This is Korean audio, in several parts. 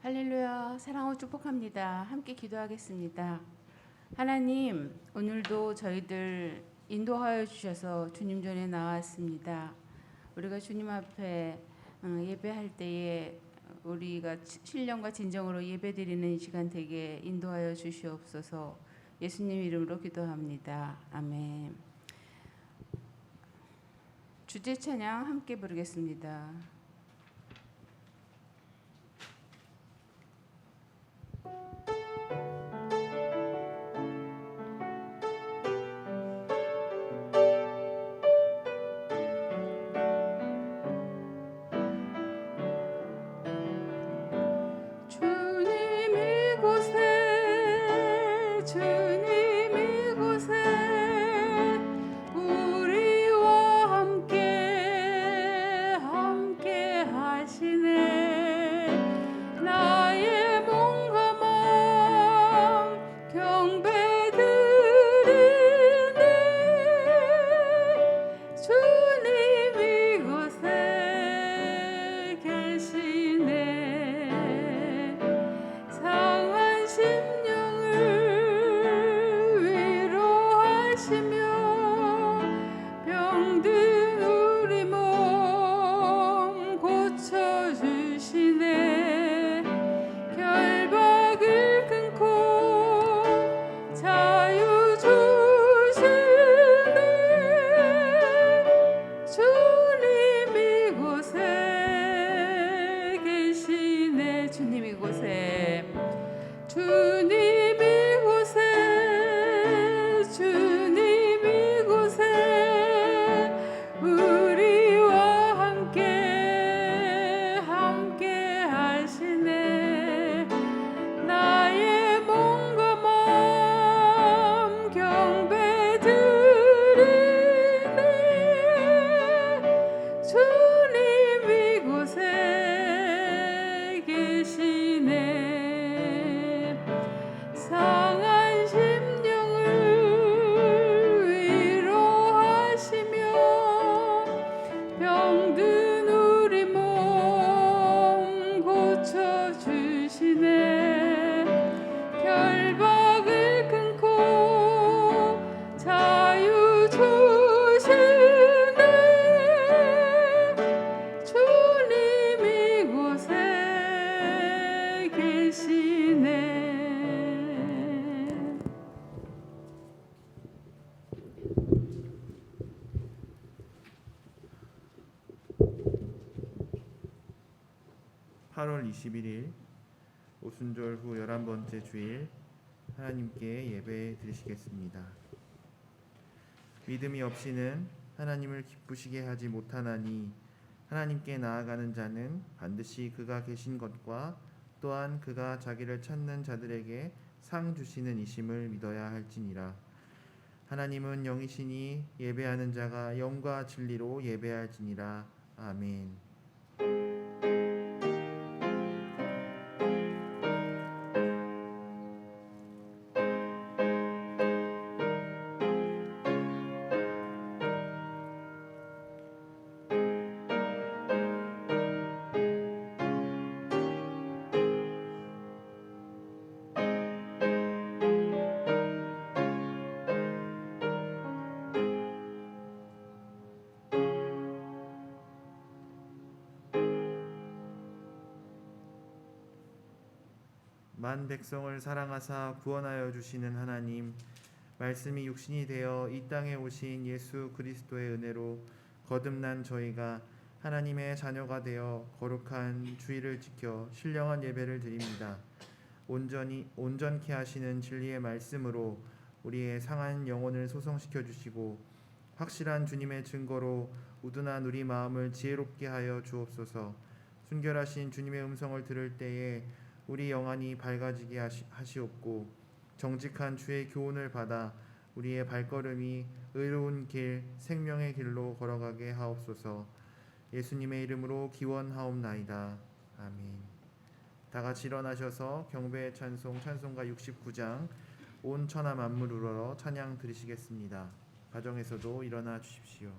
할렐루야, 사랑하고 축복합니다. 함께 기도하겠습니다. 하나님, 오늘도 저희들 인도하여 주셔서 주님 전에 나왔습니다. 우리가 주님 앞에 예배할 때에 우리가 신령과 진정으로 예배드리는 이 시간 되게 인도하여 주시옵소서. 예수님 이름으로 기도합니다. 아멘. 주제 찬양 함께 부르겠습니다. (8월 21일) 오순절 후 11번째 주일 하나님께 예배 드리시겠습니다. 믿음이 없이는 하나님을 기쁘시게 하지 못하나니 하나님께 나아가는 자는 반드시 그가 계신 것과 또한 그가 자기를 찾는 자들에게 상 주시는 이심을 믿어야 할지니라. 하나님은 영이시니 예배하는 자가 영과 진리로 예배할지니라. 아멘. 만 백성을 사랑하사 구원하여 주시는 하나님, 말씀이 육신이 되어 이 땅에 오신 예수 그리스도의 은혜로 거듭난 저희가 하나님의 자녀가 되어 거룩한 주일을 지켜 신령한 예배를 드립니다. 온전케 하시는 진리의 말씀으로 우리의 상한 영혼을 소성시켜 주시고 확실한 주님의 증거로 우둔한 우리 마음을 지혜롭게 하여 주옵소서. 순결하신 주님의 음성을 들을 때에 우리 영안이 밝아지게 하시옵고 정직한 주의 교훈을 받아 우리의 발걸음이 의로운 길 생명의 길로 걸어가게 하옵소서. 예수님의 이름으로 기원하옵나이다. 아멘. 다 같이 일어나셔서 경배의 찬송가 69장 온 천하 만물 우러러 찬양 드리시겠습니다. 가정에서도 일어나 주십시오.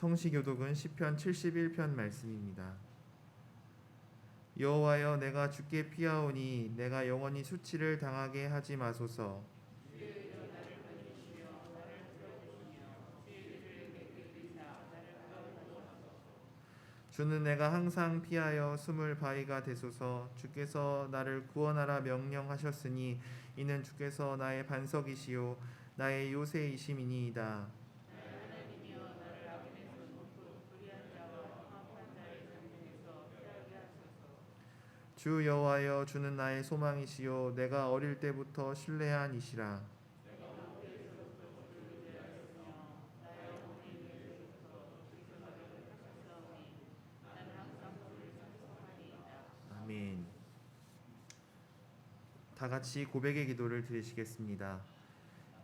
성시교독은 시편 71편 말씀입니다. 여호와여, 내가 주께 피하오니 내가 영원히 수치를 당하게 하지 마소서. 주는 내가 항상 피하여 숨을 바위가 되소서. 주께서 나를 구원하라 명령하셨으니 이는 주께서 나의 반석이시요 나의 요새이심이니이다. 주 여호와여, 주는 나의 소망이시요 내가 어릴 때부터 신뢰한 이시라. 아멘. 다 같이 고백의 기도를 드리시겠습니다.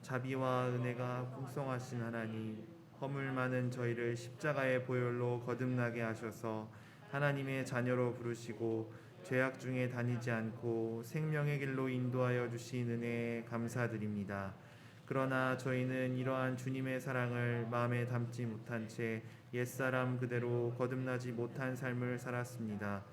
자비와 은혜가 풍성하신 하나님, 허물 많은 저희를 십자가의 보혈로 거듭나게 하셔서 하나님의 자녀로 부르시고 죄악 중에 다니지 않고 생명의 길로 인도하여 주신 은혜에 감사드립니다. 그러나 저희는 이러한 주님의 사랑을 마음에 담지 못한 채 옛사람 그대로 거듭나지 못한 삶을 살았습니다.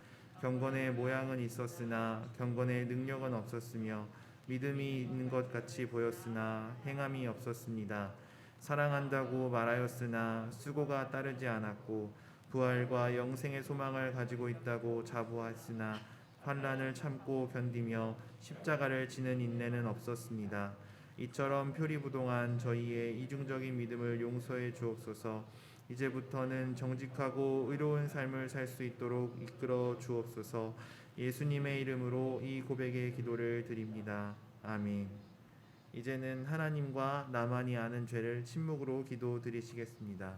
경건의 모양은 있었으나 경건의 능력은 없었으며 믿음이 있는 것 같이 보였으나 행함이 없었습니다. 사랑한다고 말하였으나 수고가 따르지 않았고 부활과 영생의 소망을 가지고 있다고 자부했으나 환난을 참고 견디며 십자가를 지는 인내는 없었습니다. 이처럼 표리부동한 저희의 이중적인 믿음을 용서해 주옵소서. 이제부터는 정직하고 의로운 삶을 살 수 있도록 이끌어 주옵소서. 예수님의 이름으로 이 고백의 기도를 드립니다. 아멘. 이제는 하나님과 나만이 아는 죄를 침묵으로 기도 드리시겠습니다.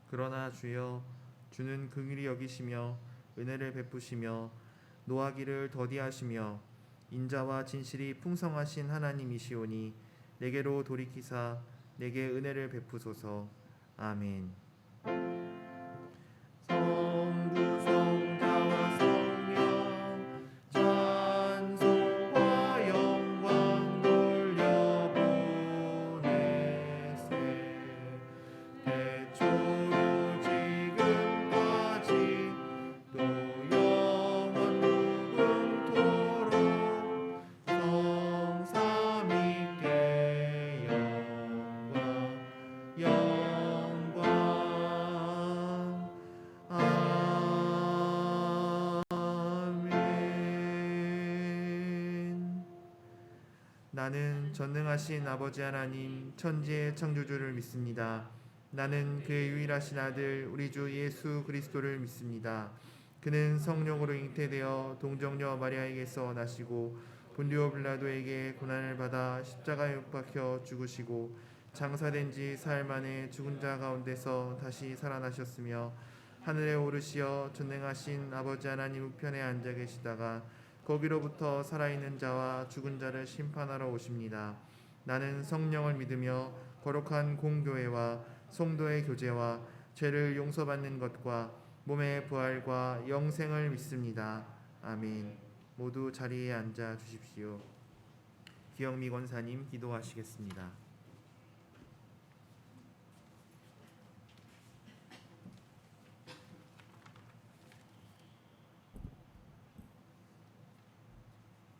그러나 주여, 주는 긍휼히 여기시며 은혜를 베푸시며 노하기를 더디하시며 인자와 진실이 풍성하신 하나님이시오니 내게로 돌이키사 내게 은혜를 베푸소서. 아멘. 성부 성자와 성령 찬송과 영광 돌려보내세. 태초로 지금까지 또 영원 무궁토록 성삼위께 영광 아멘. 나는 전능하신 아버지 하나님 천지의 창조주를 믿습니다. 나는 그의 유일하신 아들 우리 주 예수 그리스도를 믿습니다. 그는 성령으로 잉태되어 동정녀 마리아에게서 나시고 본디오 빌라도에게 고난을 받아 십자가에 못 박혀 죽으시고 장사된 지 사흘 만에 죽은 자 가운데서 다시 살아나셨으며 하늘에 오르시어 전능하신 아버지 하나님 우편에 앉아 계시다가 거기로부터 살아있는 자와 죽은 자를 심판하러 오십니다. 나는 성령을 믿으며 거룩한 공교회와 성도의 교제와 죄를 용서받는 것과 몸의 부활과 영생을 믿습니다. 아멘. 모두 자리에 앉아 주십시오. 기영미 권사님 기도하시겠습니다.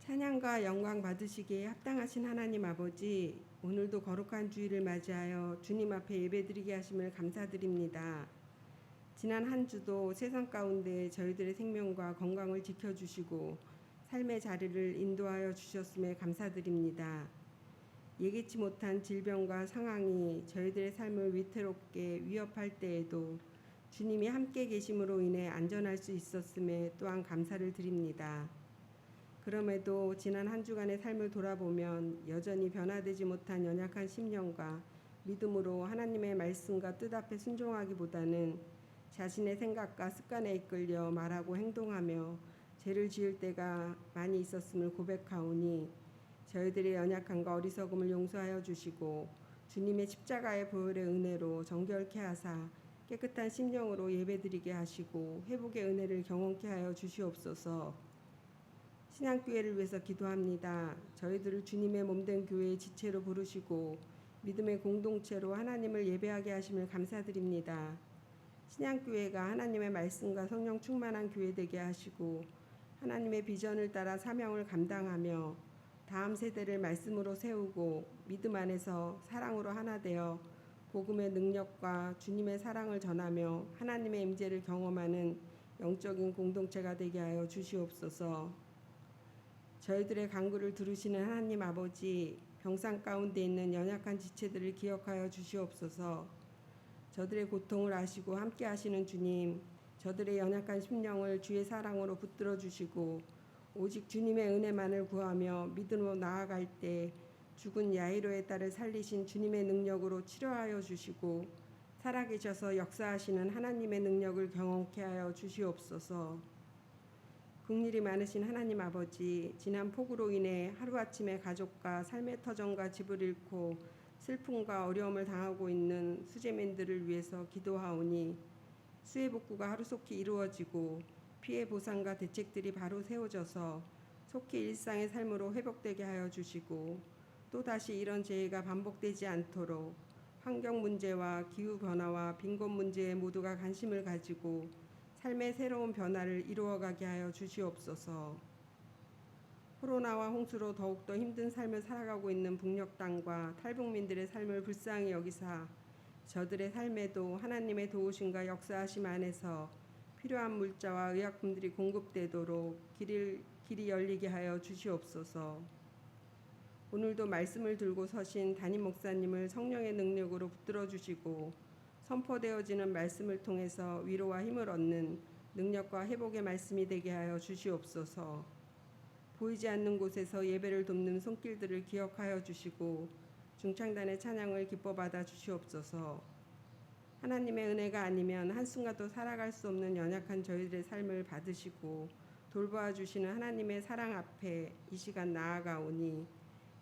찬양과 영광 받으시기에 합당하신 하나님 아버지, 오늘도 거룩한 주일을 맞이하여 주님 앞에 예배드리게 하심을 감사드립니다. 지난 한 주도 세상 가운데 저희들의 생명과 건강을 지켜주시고 삶의 자리를 인도하여 주셨음에 감사드립니다. 예기치 못한 질병과 상황이 저희들의 삶을 위태롭게 위협할 때에도 주님이 함께 계심으로 인해 안전할 수 있었음에 또한 감사를 드립니다. 그럼에도 지난 한 주간의 삶을 돌아보면 여전히 변화되지 못한 연약한 심령과 믿음으로 하나님의 말씀과 뜻 앞에 순종하기보다는 자신의 생각과 습관에 이끌려 말하고 행동하며 죄를 지을 때가 많이 있었음을 고백하오니 저희들의 연약함과 어리석음을 용서하여 주시고 주님의 십자가의 보혈의 은혜로 정결케 하사 깨끗한 심령으로 예배드리게 하시고 회복의 은혜를 경험케 하여 주시옵소서. 신앙교회를 위해서 기도합니다. 저희들을 주님의 몸된 교회의 지체로 부르시고 믿음의 공동체로 하나님을 예배하게 하심을 감사드립니다. 신앙교회가 하나님의 말씀과 성령 충만한 교회 되게 하시고 하나님의 비전을 따라 사명을 감당하며 다음 세대를 말씀으로 세우고 믿음 안에서 사랑으로 하나 되어 복음의 능력과 주님의 사랑을 전하며 하나님의 임재를 경험하는 영적인 공동체가 되게 하여 주시옵소서. 저희들의 간구를 들으시는 하나님 아버지, 병상 가운데 있는 연약한 지체들을 기억하여 주시옵소서. 저들의 고통을 아시고 함께 하시는 주님, 저들의 연약한 심령을 주의 사랑으로 붙들어 주시고 오직 주님의 은혜만을 구하며 믿음으로 나아갈 때 죽은 야이로의 딸을 살리신 주님의 능력으로 치료하여 주시고 살아계셔서 역사하시는 하나님의 능력을 경험케 하여 주시옵소서. 긍휼이 많으신 하나님 아버지, 지난 폭우로 인해 하루아침에 가족과 삶의 터전과 집을 잃고 슬픔과 어려움을 당하고 있는 수재민들을 위해서 기도하오니 수해 복구가 하루속히 이루어지고 피해 보상과 대책들이 바로 세워져서 속히 일상의 삶으로 회복되게 하여 주시고 또다시 이런 재해가 반복되지 않도록 환경 문제와 기후 변화와 빈곤 문제에 모두가 관심을 가지고 삶의 새로운 변화를 이루어가게 하여 주시옵소서. 코로나와 홍수로 더욱더 힘든 삶을 살아가고 있는 북녘 땅과 탈북민들의 삶을 불쌍히 여기사 저들의 삶에도 하나님의 도우심과 역사하심 안에서 필요한 물자와 의약품들이 공급되도록 길이 열리게 하여 주시옵소서. 오늘도 말씀을 들고 서신 담임 목사님을 성령의 능력으로 붙들어 주시고 선포되어지는 말씀을 통해서 위로와 힘을 얻는 능력과 회복의 말씀이 되게 하여 주시옵소서. 보이지 않는 곳에서 예배를 돕는 손길들을 기억하여 주시고 중창단의 찬양을 기뻐 받아 주시옵소서. 하나님의 은혜가 아니면 한순간도 살아갈 수 없는 연약한 저희들의 삶을 받으시고 돌보아 주시는 하나님의 사랑 앞에 이 시간 나아가오니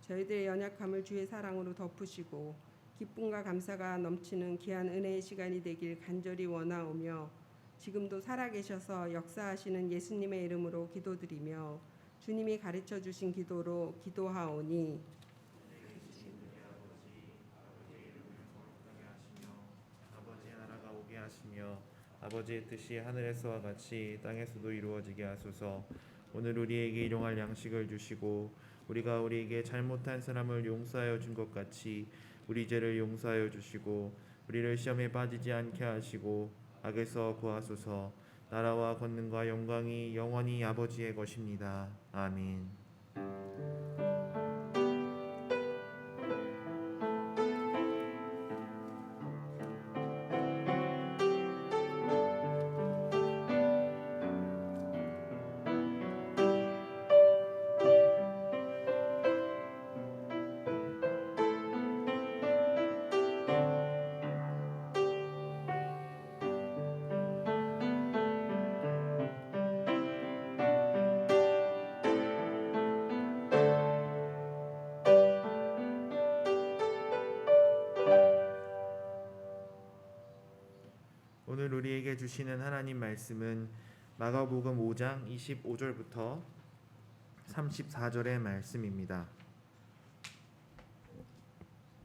저희들의 연약함을 주의 사랑으로 덮으시고 기쁨과 감사가 넘치는 귀한 은혜의 시간이 되길 간절히 원하오며 지금도 살아계셔서 역사하시는 예수님의 이름으로 기도드리며 주님이 가르쳐 주신 기도로 기도하오니 아버지의 나라가 오게 하시며 아버지의 뜻이 하늘에서와 같이 땅에서도 이루어지게 하소서. 오늘 우리에게 일용할 양식을 주시고 우리가 우리에게 잘못한 사람을 용서하여 준 것 같이 우리 죄를 용서하여 주시고 우리를 시험에 빠지지 않게 하시고 악에서 구하소서. 나라와 권능과 영광이 영원히 아버지의 것입니다. 아멘. 오늘 우리에게 주시는 하나님 말씀은 마가복음 5장 25절부터 34절의 말씀입니다.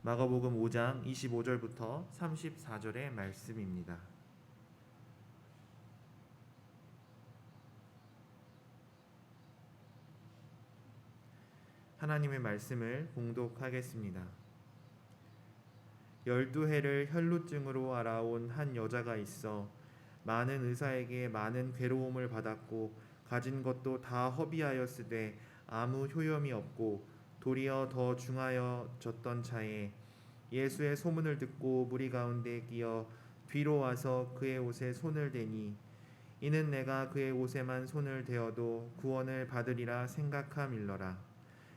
마가복음 5장 25절부터 34절의 말씀입니다. 하나님의 말씀을 봉독하겠습니다. 12해를 혈루증으로 알아온 한 여자가 있어 많은 의사에게 많은 괴로움을 받았고 가진 것도 다 허비하였으되 아무 효염이 없고 도리어 더 중하여졌던 차에 예수의 소문을 듣고 무리 가운데 끼어 뒤로 와서 그의 옷에 손을 대니 이는 내가 그의 옷에만 손을 대어도 구원을 받으리라 생각함일러라.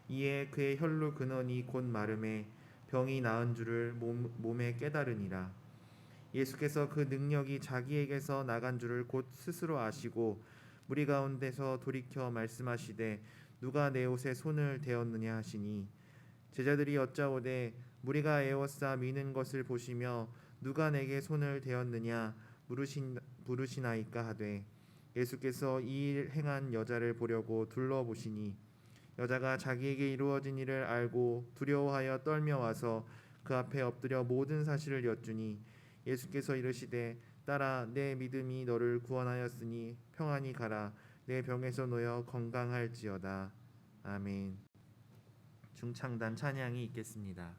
이에 그의 혈루 근원이 곧 마름에 병이 나은 줄을 몸에 깨달으니라. 예수께서 그 능력이 자기에게서 나간 줄을 곧 스스로 아시고 무리 가운데서 돌이켜 말씀하시되 누가 내 옷에 손을 대었느냐 하시니 제자들이 여짜오되 무리가 에워싸 미는 것을 보시며 누가 내게 손을 대었느냐 부르시나이까 하되 예수께서 이 일 행한 여자를 보려고 둘러보시니 여자가 자기에게 이루어진 일을 알고 두려워하여 떨며 와서 그 앞에 엎드려 모든 사실을 여쭈니 예수께서 이르시되 딸아 내 믿음이 너를 구원하였으니 평안히 가라 내 병에서 놓여 건강할지어다. 아멘. 중창단 찬양이 있겠습니다.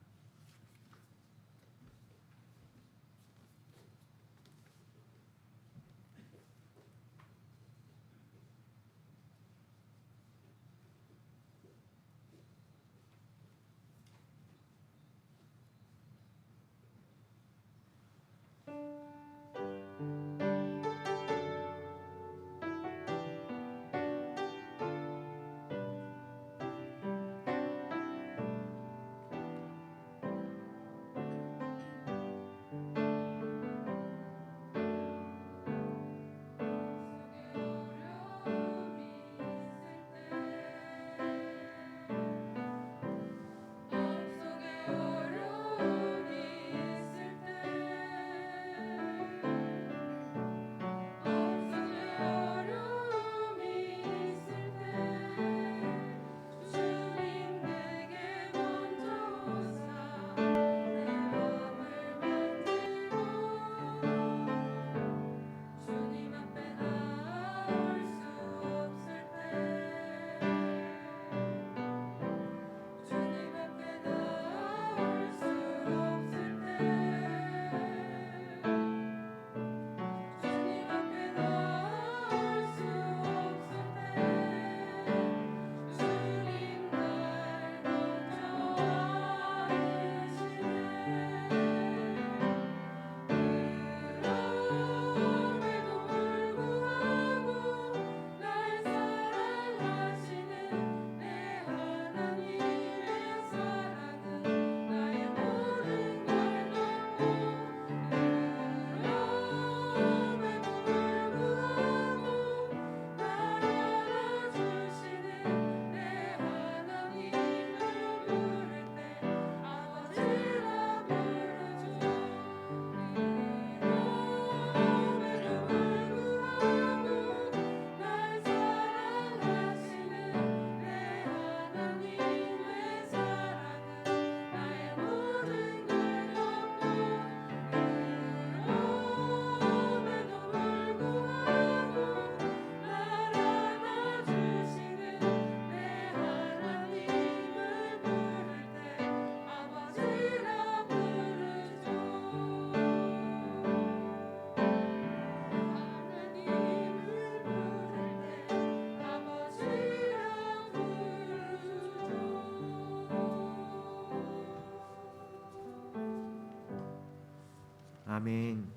아멘.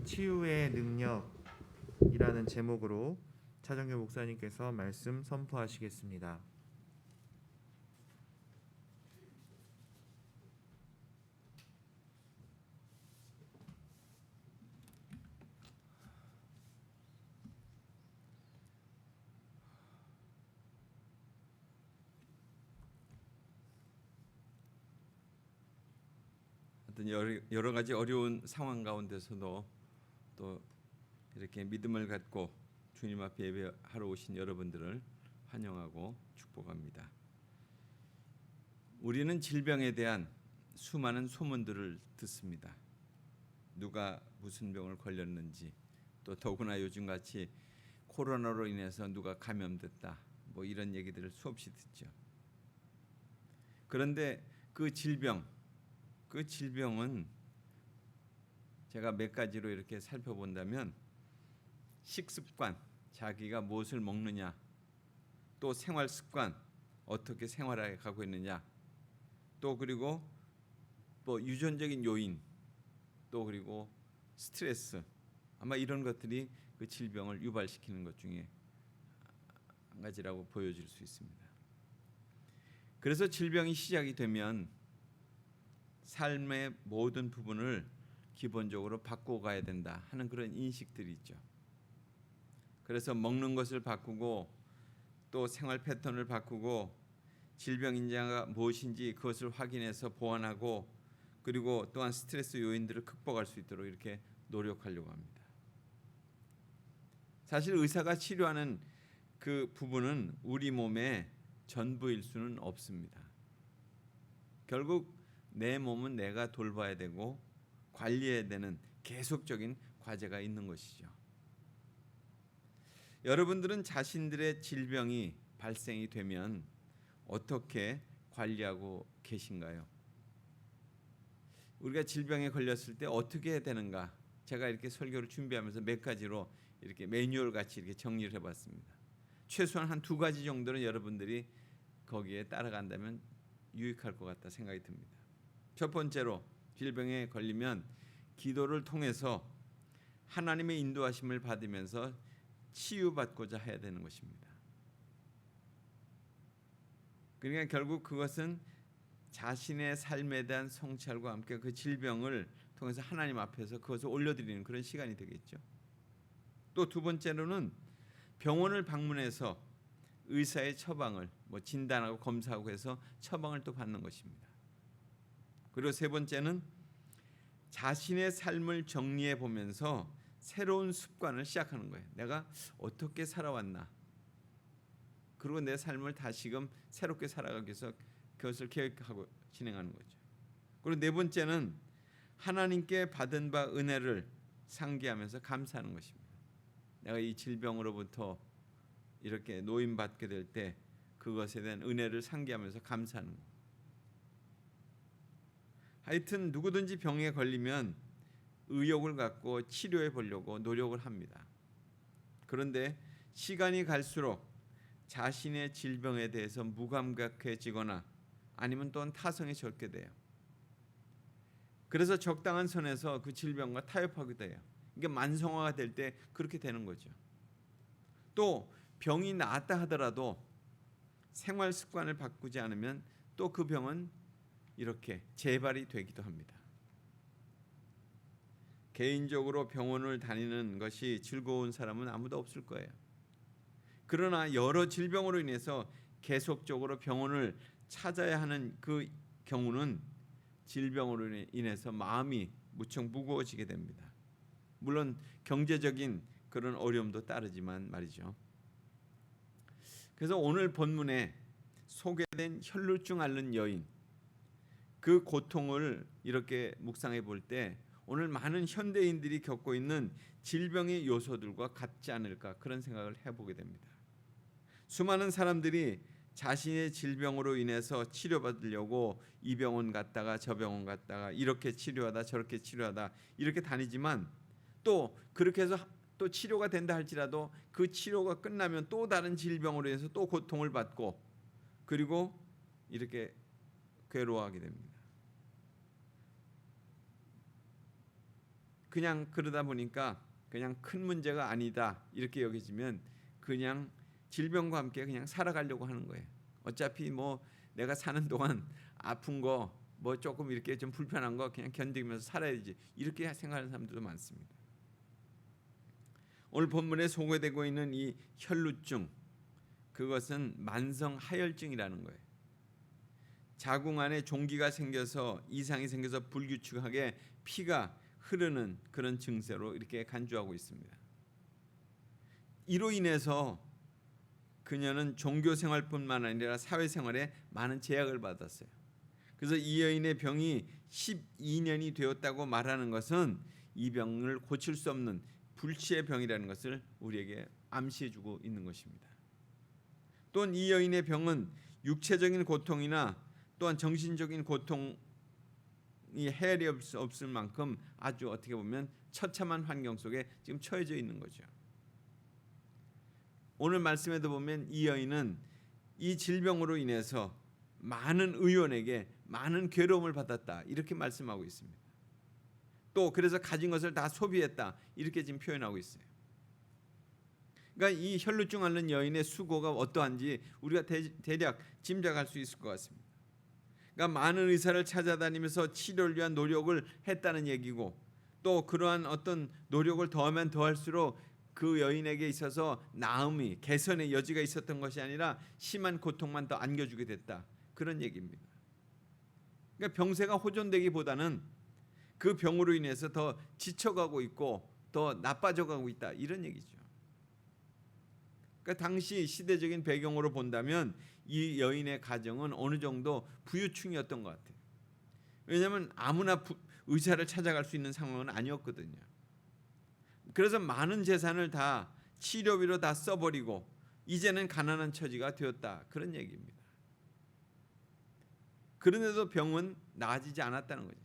치유의 능력이라는 제목으로 차정규 목사님께서 말씀 선포하시겠습니다. 어떤 여러 가지 어려운 상황 가운데서도 또 이렇게 믿음을 갖고 주님 앞에 예배하러 오신 여러분들을 환영하고 축복합니다. 우리는 질병에 대한 수많은 소문들을 듣습니다. 누가 무슨 병을 걸렸는지, 또 더구나 요즘같이 코로나로 인해서 누가 감염됐다 뭐 이런 얘기들을 수없이 듣죠. 그런데 그 질병은 제가 몇 가지로 이렇게 살펴본다면 식습관, 자기가 무엇을 먹느냐, 또 생활 습관, 어떻게 생활해 가고 있느냐, 또 그리고 뭐 유전적인 요인, 또 그리고 스트레스, 아마 이런 것들이 그 질병을 유발시키는 것 중에 한 가지라고 보여질 수 있습니다. 그래서 질병이 시작이 되면 삶의 모든 부분을 기본적으로 바꾸어 가야 된다 하는 그런 인식들이 있죠. 그래서 먹는 것을 바꾸고 또 생활 패턴을 바꾸고 질병 인자가 무엇인지 그것을 확인해서 보완하고 그리고 또한 스트레스 요인들을 극복할 수 있도록 이렇게 노력하려고 합니다. 사실 의사가 치료하는 그 부분은 우리 몸의 전부일 수는 없습니다. 결국 내 몸은 내가 돌봐야 되고 관리해야 되는 계속적인 과제가 있는 것이죠. 여러분들은 자신들의 질병이 발생이 되면 어떻게 관리하고 계신가요? 우리가 질병에 걸렸을 때 어떻게 해야 되는가? 제가 이렇게 설교를 준비하면서 몇 가지로 이렇게 매뉴얼 같이 이렇게 정리를 해봤습니다. 최소한 한 2가지 정도는 여러분들이 거기에 따라간다면 유익할 것 같다 생각이 듭니다. 첫 번째로 질병에 걸리면 기도를 통해서 하나님의 인도하심을 받으면서 치유받고자 해야 되는 것입니다. 그러니까 결국 그것은 자신의 삶에 대한 성찰과 함께 그 질병을 통해서 하나님 앞에서 그것을 올려드리는 그런 시간이 되겠죠. 또 2번째로는 병원을 방문해서 의사의 처방을 뭐 진단하고 검사하고 해서 처방을 또 받는 것입니다. 그리고 3번째는 자신의 삶을 정리해 보면서 새로운 습관을 시작하는 거예요. 내가 어떻게 살아왔나? 그리고 내 삶을 다시금 새롭게 살아가기 위해서 그것을 계획하고 진행하는 거죠. 그리고 4번째는 하나님께 받은 바 은혜를 상기하면서 감사하는 것입니다. 내가 이 질병으로부터 이렇게 노임받게 될 때 그것에 대한 은혜를 상기하면서 감사하는 것. 하여튼 누구든지 병에 걸리면 의욕을 갖고 치료해 보려고 노력을 합니다. 그런데 시간이 갈수록 자신의 질병에 대해서 무감각해지거나 아니면 또한 타성에 젖게 돼요. 그래서 적당한 선에서 그 질병과 타협하기도 해요. 이게 만성화가 될 때 그렇게 되는 거죠. 또 병이 나았다 하더라도 생활 습관을 바꾸지 않으면 또 그 병은 이렇게 재발이 되기도 합니다. 개인적으로 병원을 다니는 것이 즐거운 사람은 아무도 없을 거예요. 그러나 여러 질병으로 인해서 계속적으로 병원을 찾아야 하는 그 경우는 질병으로 인해서 마음이 무척 무거워지게 됩니다. 물론 경제적인 그런 어려움도 따르지만 말이죠. 그래서 오늘 본문에 소개된 혈루증 앓는 여인, 그 고통을 이렇게 묵상해 볼 때 오늘 많은 현대인들이 겪고 있는 질병의 요소들과 같지 않을까 그런 생각을 해보게 됩니다. 수많은 사람들이 자신의 질병으로 인해서 치료받으려고 이 병원 갔다가 저 병원 갔다가 이렇게 치료하다 저렇게 치료하다 이렇게 다니지만 또 그렇게 해서 또 치료가 된다 할지라도 그 치료가 끝나면 또 다른 질병으로 인해서 또 고통을 받고 그리고 이렇게 괴로워하게 됩니다. 그냥 그러다 보니까 그냥 큰 문제가 아니다 이렇게 여겨지면 그냥 질병과 함께 그냥 살아가려고 하는 거예요. 어차피 뭐 내가 사는 동안 아픈 거 뭐 조금 이렇게 좀 불편한 거 그냥 견디면서 살아야지 이렇게 생각하는 사람들도 많습니다. 오늘 본문에 소개되고 있는 이 혈루증, 그것은 만성 하혈증이라는 거예요. 자궁 안에 종기가 생겨서 이상이 생겨서 불규칙하게 피가 흐르는 그런 증세로 이렇게 간주하고 있습니다. 이로 인해서 그녀는 종교 생활뿐만 아니라 사회생활에 많은 제약을 받았어요. 그래서 이 여인의 병이 12년이 되었다고 말하는 것은 이 병을 고칠 수 없는 불치의 병이라는 것을 우리에게 암시해주고 있는 것입니다. 또한 이 여인의 병은 육체적인 고통이나 또한 정신적인 고통이 헤아릴 수 없을 만큼 아주 어떻게 보면 처참한 환경 속에 지금 처해져 있는 거죠. 오늘 말씀에도 보면 이 여인은 이 질병으로 인해서 많은 의원에게 많은 괴로움을 받았다 이렇게 말씀하고 있습니다. 또 그래서 가진 것을 다 소비했다 이렇게 지금 표현하고 있어요. 그러니까 이 혈루증 앓는 여인의 수고가 어떠한지 우리가 대략 짐작할 수 있을 것 같습니다. 그러니까 많은 의사를 찾아다니면서 치료를 위한 노력을 했다는 얘기고, 또 그러한 어떤 노력을 더하면 더할수록 그 여인에게 있어서 나음이 개선의 여지가 있었던 것이 아니라 심한 고통만 더 안겨주게 됐다 그런 얘기입니다. 그러니까 병세가 호전되기보다는 그 병으로 인해서 더 지쳐가고 있고 더 나빠져가고 있다 이런 얘기죠. 그러니까 당시 시대적인 배경으로 본다면 이 여인의 가정은 어느 정도 부유층이었던 것 같아요. 왜냐하면 아무나 의사를 찾아갈 수 있는 상황은 아니었거든요. 그래서 많은 재산을 다 치료비로 다 써버리고 이제는 가난한 처지가 되었다 그런 얘기입니다. 그런데도 병은 나아지지 않았다는 거죠.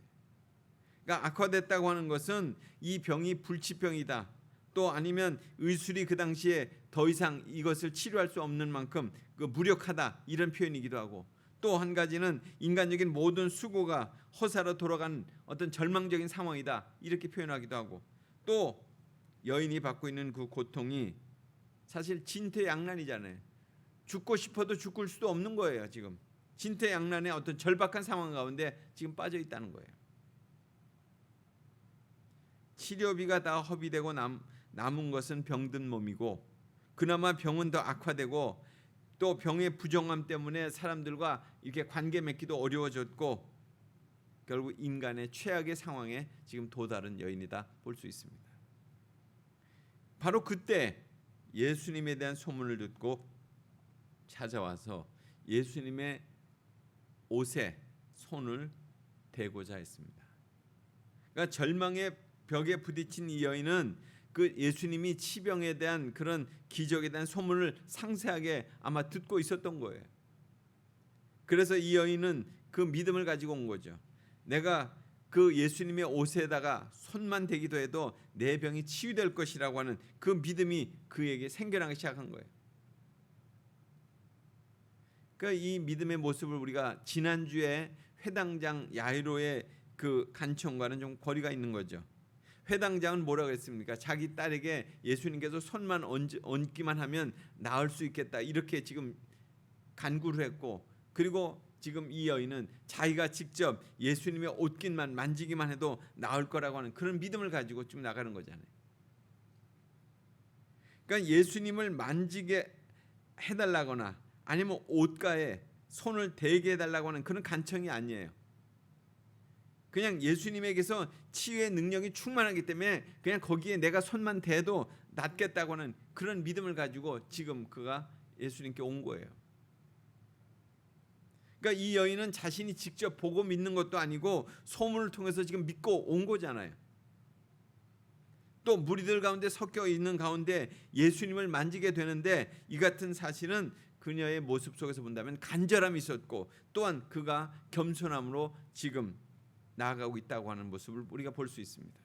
그러니까 악화됐다고 하는 것은 이 병이 불치병이다, 또 아니면 의술이 그 당시에 더 이상 이것을 치료할 수 없는 만큼 무력하다 이런 표현이기도 하고, 또 한 가지는 인간적인 모든 수고가 허사로 돌아간 어떤 절망적인 상황이다 이렇게 표현하기도 하고, 또 여인이 받고 있는 그 고통이 사실 진퇴양난이잖아요. 죽고 싶어도 죽을 수도 없는 거예요. 지금 진퇴양난의 어떤 절박한 상황 가운데 지금 빠져 있다는 거예요. 치료비가 다 허비되고 남은 것은 병든 몸이고, 그나마 병은 더 악화되고 또 병의 부정함 때문에 사람들과 이렇게 관계 맺기도 어려워졌고 결국 인간의 최악의 상황에 지금 도달한 여인이다 볼 수 있습니다. 바로 그때 예수님에 대한 소문을 듣고 찾아와서 예수님의 옷에 손을 대고자 했습니다. 그러니까 절망의 벽에 부딪힌 이 여인은 그 예수님이 치병에 대한 그런 기적에 대한 소문을 상세하게 아마 듣고 있었던 거예요. 그래서 이 여인은 그 믿음을 가지고 온 거죠. 내가 그 예수님의 옷에다가 손만 대기도 해도 내 병이 치유될 것이라고 하는 그 믿음이 그에게 생겨나기 시작한 거예요. 그러니까 이 믿음의 모습을 우리가 지난주에 회당장 야이로의 그 간청과는 좀 거리가 있는 거죠. 회당장은 뭐라고 했습니까? 자기 딸에게 예수님께서 손만 얹기만 하면 나을 수 있겠다 이렇게 지금 간구를 했고, 그리고 지금 이 여인은 자기가 직접 예수님의 옷깃만 만지기만 해도 나을 거라고 하는 그런 믿음을 가지고 좀 나가는 거잖아요. 그러니까 예수님을 만지게 해달라거나 아니면 옷가에 손을 대게 해달라고 하는 그런 간청이 아니에요. 그냥 예수님에게서 치유의 능력이 충만하기 때문에 그냥 거기에 내가 손만 대도 낫겠다고 하는 그런 믿음을 가지고 지금 그가 예수님께 온 거예요. 그러니까 이 여인은 자신이 직접 보고 믿는 것도 아니고 소문을 통해서 지금 믿고 온 거잖아요. 또 무리들 가운데 섞여 있는 가운데 예수님을 만지게 되는데 이 같은 사실은 그녀의 모습 속에서 본다면 간절함이 있었고, 또한 그가 겸손함으로 지금 나아가고 있다고 하는 모습을 우리가 볼 수 있습니다.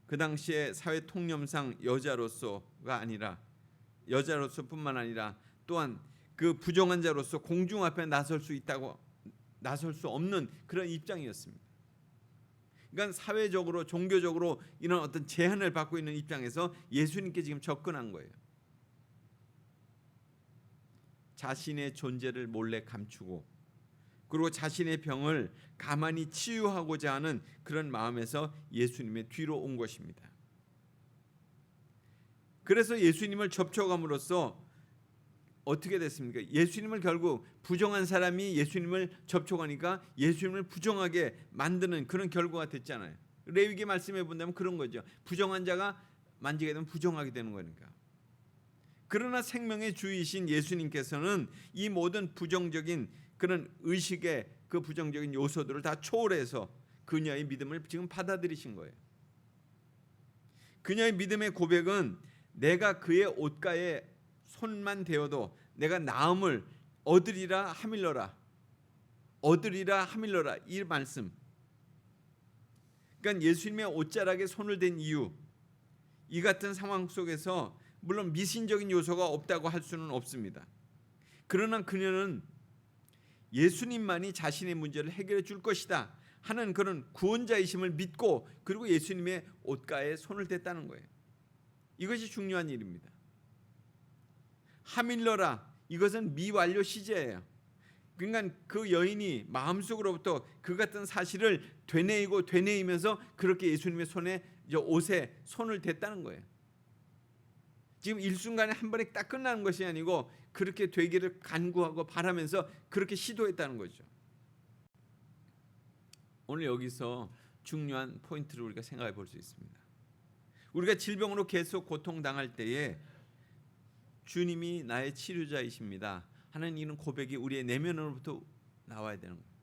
그 당시에 사회 통념상 여자로서뿐만 아니라 또한 그 부정한 자로서 공중 앞에 나설 수 없는 그런 입장이었습니다. 그러니까 사회적으로 종교적으로 이런 어떤 제한을 받고 있는 입장에서 예수님께 지금 접근한 거예요. 자신의 존재를 몰래 감추고 그리고 자신의 병을 가만히 치유하고자 하는 그런 마음에서 예수님의 뒤로 온 것입니다. 그래서 예수님을 접촉함으로써 어떻게 됐습니까? 예수님을 결국 부정한 사람이 예수님을 접촉하니까 예수님을 부정하게 만드는 그런 결과가 됐잖아요. 레위기 말씀해 본다면 그런 거죠. 부정한 자가 만지게 되면 부정하게 되는 거니까. 그러나 생명의 주이신 예수님께서는 이 모든 부정적인 그런 의식의 그 부정적인 요소들을 다 초월해서 그녀의 믿음을 지금 받아들이신 거예요. 그녀의 믿음의 고백은 내가 그의 옷가에 손만 대어도 내가 나음을 얻으리라 하밀러라. 얻으리라 하밀러라. 이 말씀. 그러니까 예수님의 옷자락에 손을 댄 이유, 이 같은 상황 속에서 물론 미신적인 요소가 없다고 할 수는 없습니다. 그러나 그녀는 예수님만이 자신의 문제를 해결해 줄 것이다 하는 그런 구원자이심을 믿고 그리고 예수님의 옷가에 손을 댔다는 거예요. 이것이 중요한 일입니다. 하밀러라, 이것은 미완료 시제예요. 그러니까 그 여인이 마음속으로부터 그 같은 사실을 되뇌이면서 그렇게 예수님의 옷에 손을 댔다는 거예요. 지금 일순간에 한 번에 딱 끝나는 것이 아니고 그렇게 되기를 간구하고 바라면서 그렇게 시도했다는 거죠. 오늘 여기서 중요한 포인트를 우리가 생각해 볼 수 있습니다. 우리가 질병으로 계속 고통당할 때에 주님이 나의 치료자이십니다 하는 이런 고백이 우리의 내면으로부터 나와야 되는 거예요.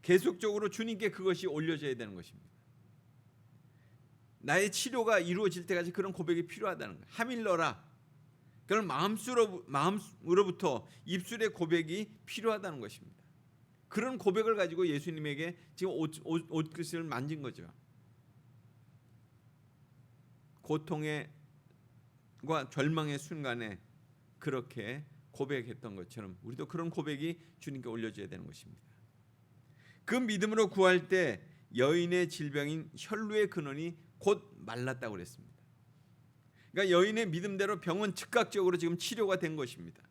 계속적으로 주님께 그것이 올려져야 되는 것입니다. 나의 치료가 이루어질 때까지 그런 고백이 필요하다는 거예요. 하밀러라. 그런 마음으로부터 입술의 고백이 필요하다는 것입니다. 그런 고백을 가지고 예수님에게 지금 옷깃을 만진 거죠. 고통과 절망의 순간에 그렇게 고백했던 것처럼 우리도 그런 고백이 주님께 올려줘야 되는 것입니다. 그 믿음으로 구할 때 여인의 질병인 혈루의 근원이 곧 말랐다고 그랬습니다. 그러니까 여인의 믿음대로 병은 즉각적으로 지금 치료가 된 것입니다.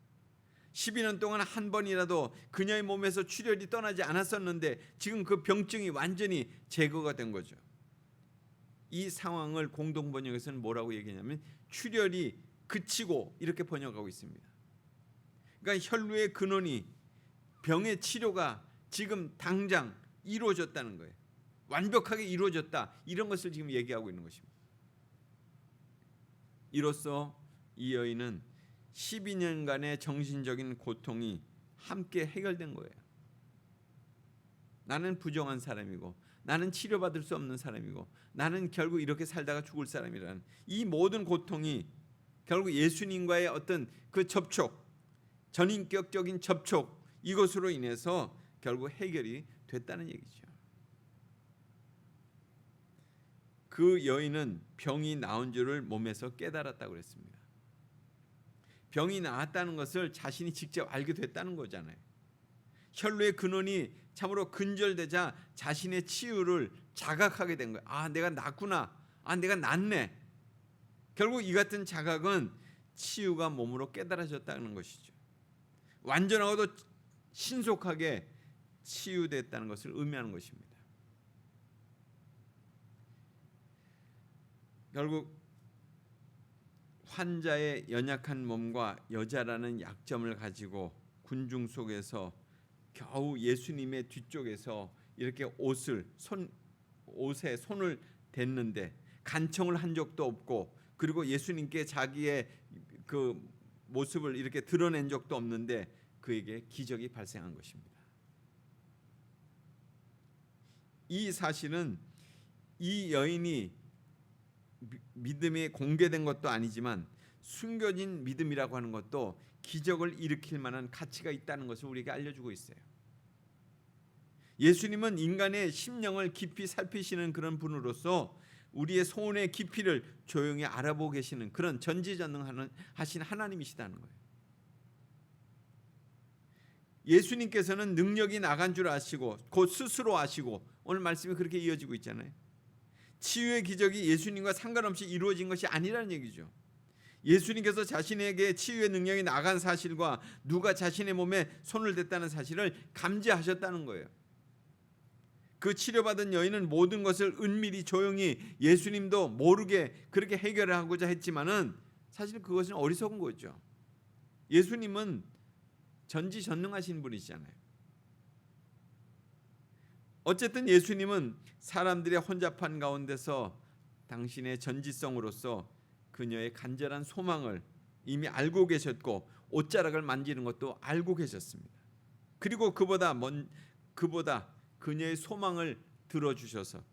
12년 동안 한 번이라도 그녀의 몸에서 출혈이 떠나지 않았었는데 지금 그 병증이 완전히 제거가 된 거죠. 이 상황을 공동번역에서는 뭐라고 얘기하냐면 출혈이 그치고 이렇게 번역하고 있습니다. 그러니까 혈루의 근원이 병의 치료가 지금 당장 이루어졌다는 거예요. 완벽하게 이루어졌다. 이런 것을 지금 얘기하고 있는 것입니다. 이로써 이 여인은 12년간의 정신적인 고통이 함께 해결된 거예요. 나는 부정한 사람이고 나는 치료받을 수 없는 사람이고 나는 결국 이렇게 살다가 죽을 사람이라는 이 모든 고통이 결국 예수님과의 어떤 그 접촉, 전인격적인 접촉, 이것으로 인해서 결국 해결이 됐다는 얘기죠. 그 여인은 병이 나은 줄을 몸에서 깨달았다고 그랬습니다. 병이 나았다는 것을 자신이 직접 알게 됐다는 거잖아요. 혈루의 근원이 참으로 근절되자 자신의 치유를 자각하게 된 거예요. 아, 내가 낫구나. 아, 내가 낫네. 결국 이 같은 자각은 치유가 몸으로 깨달아졌다는 것이죠. 완전하고도 신속하게 치유됐다는 것을 의미하는 것입니다. 결국 환자의 연약한 몸과 여자라는 약점을 가지고 군중 속에서 겨우 예수님의 뒤쪽에서 이렇게 옷에 손을 댔는데 간청을 한 적도 없고 그리고 예수님께 자기의 그 모습을 이렇게 드러낸 적도 없는데 그에게 기적이 발생한 것입니다. 이 사실은 이 여인이 믿음이 공개된 것도 아니지만 숨겨진 믿음이라고 하는 것도 기적을 일으킬 만한 가치가 있다는 것을 우리에게 알려주고 있어요. 예수님은 인간의 심령을 깊이 살피시는 그런 분으로서 우리의 소원의 깊이를 조용히 알아보고 계시는 그런 전지전능하신 하나님이시다는 거예요. 예수님께서는 능력이 나간 줄 아시고 곧 스스로 아시고 오늘 말씀이 그렇게 이어지고 있잖아요. 치유의 기적이 예수님과 상관없이 이루어진 것이 아니라는 얘기죠. 예수님께서 자신에게 치유의 능력이 나간 사실과 누가 자신의 몸에 손을 댔다는 사실을 감지하셨다는 거예요. 그 치료받은 여인은 모든 것을 은밀히 조용히 예수님도 모르게 그렇게 해결을 하고자 했지만은 사실 그것은 어리석은 거죠. 예수님은 전지전능하신 분이시잖아요. 어쨌든 예수님은 사람들의 혼잡한 가운데서 당신의 전지성으로서 그녀의 간절한 소망을 이미 알고 계셨고 옷자락을 만지는 것도 알고 계셨습니다. 그리고 그보다 그녀의 소망을 들어주셔서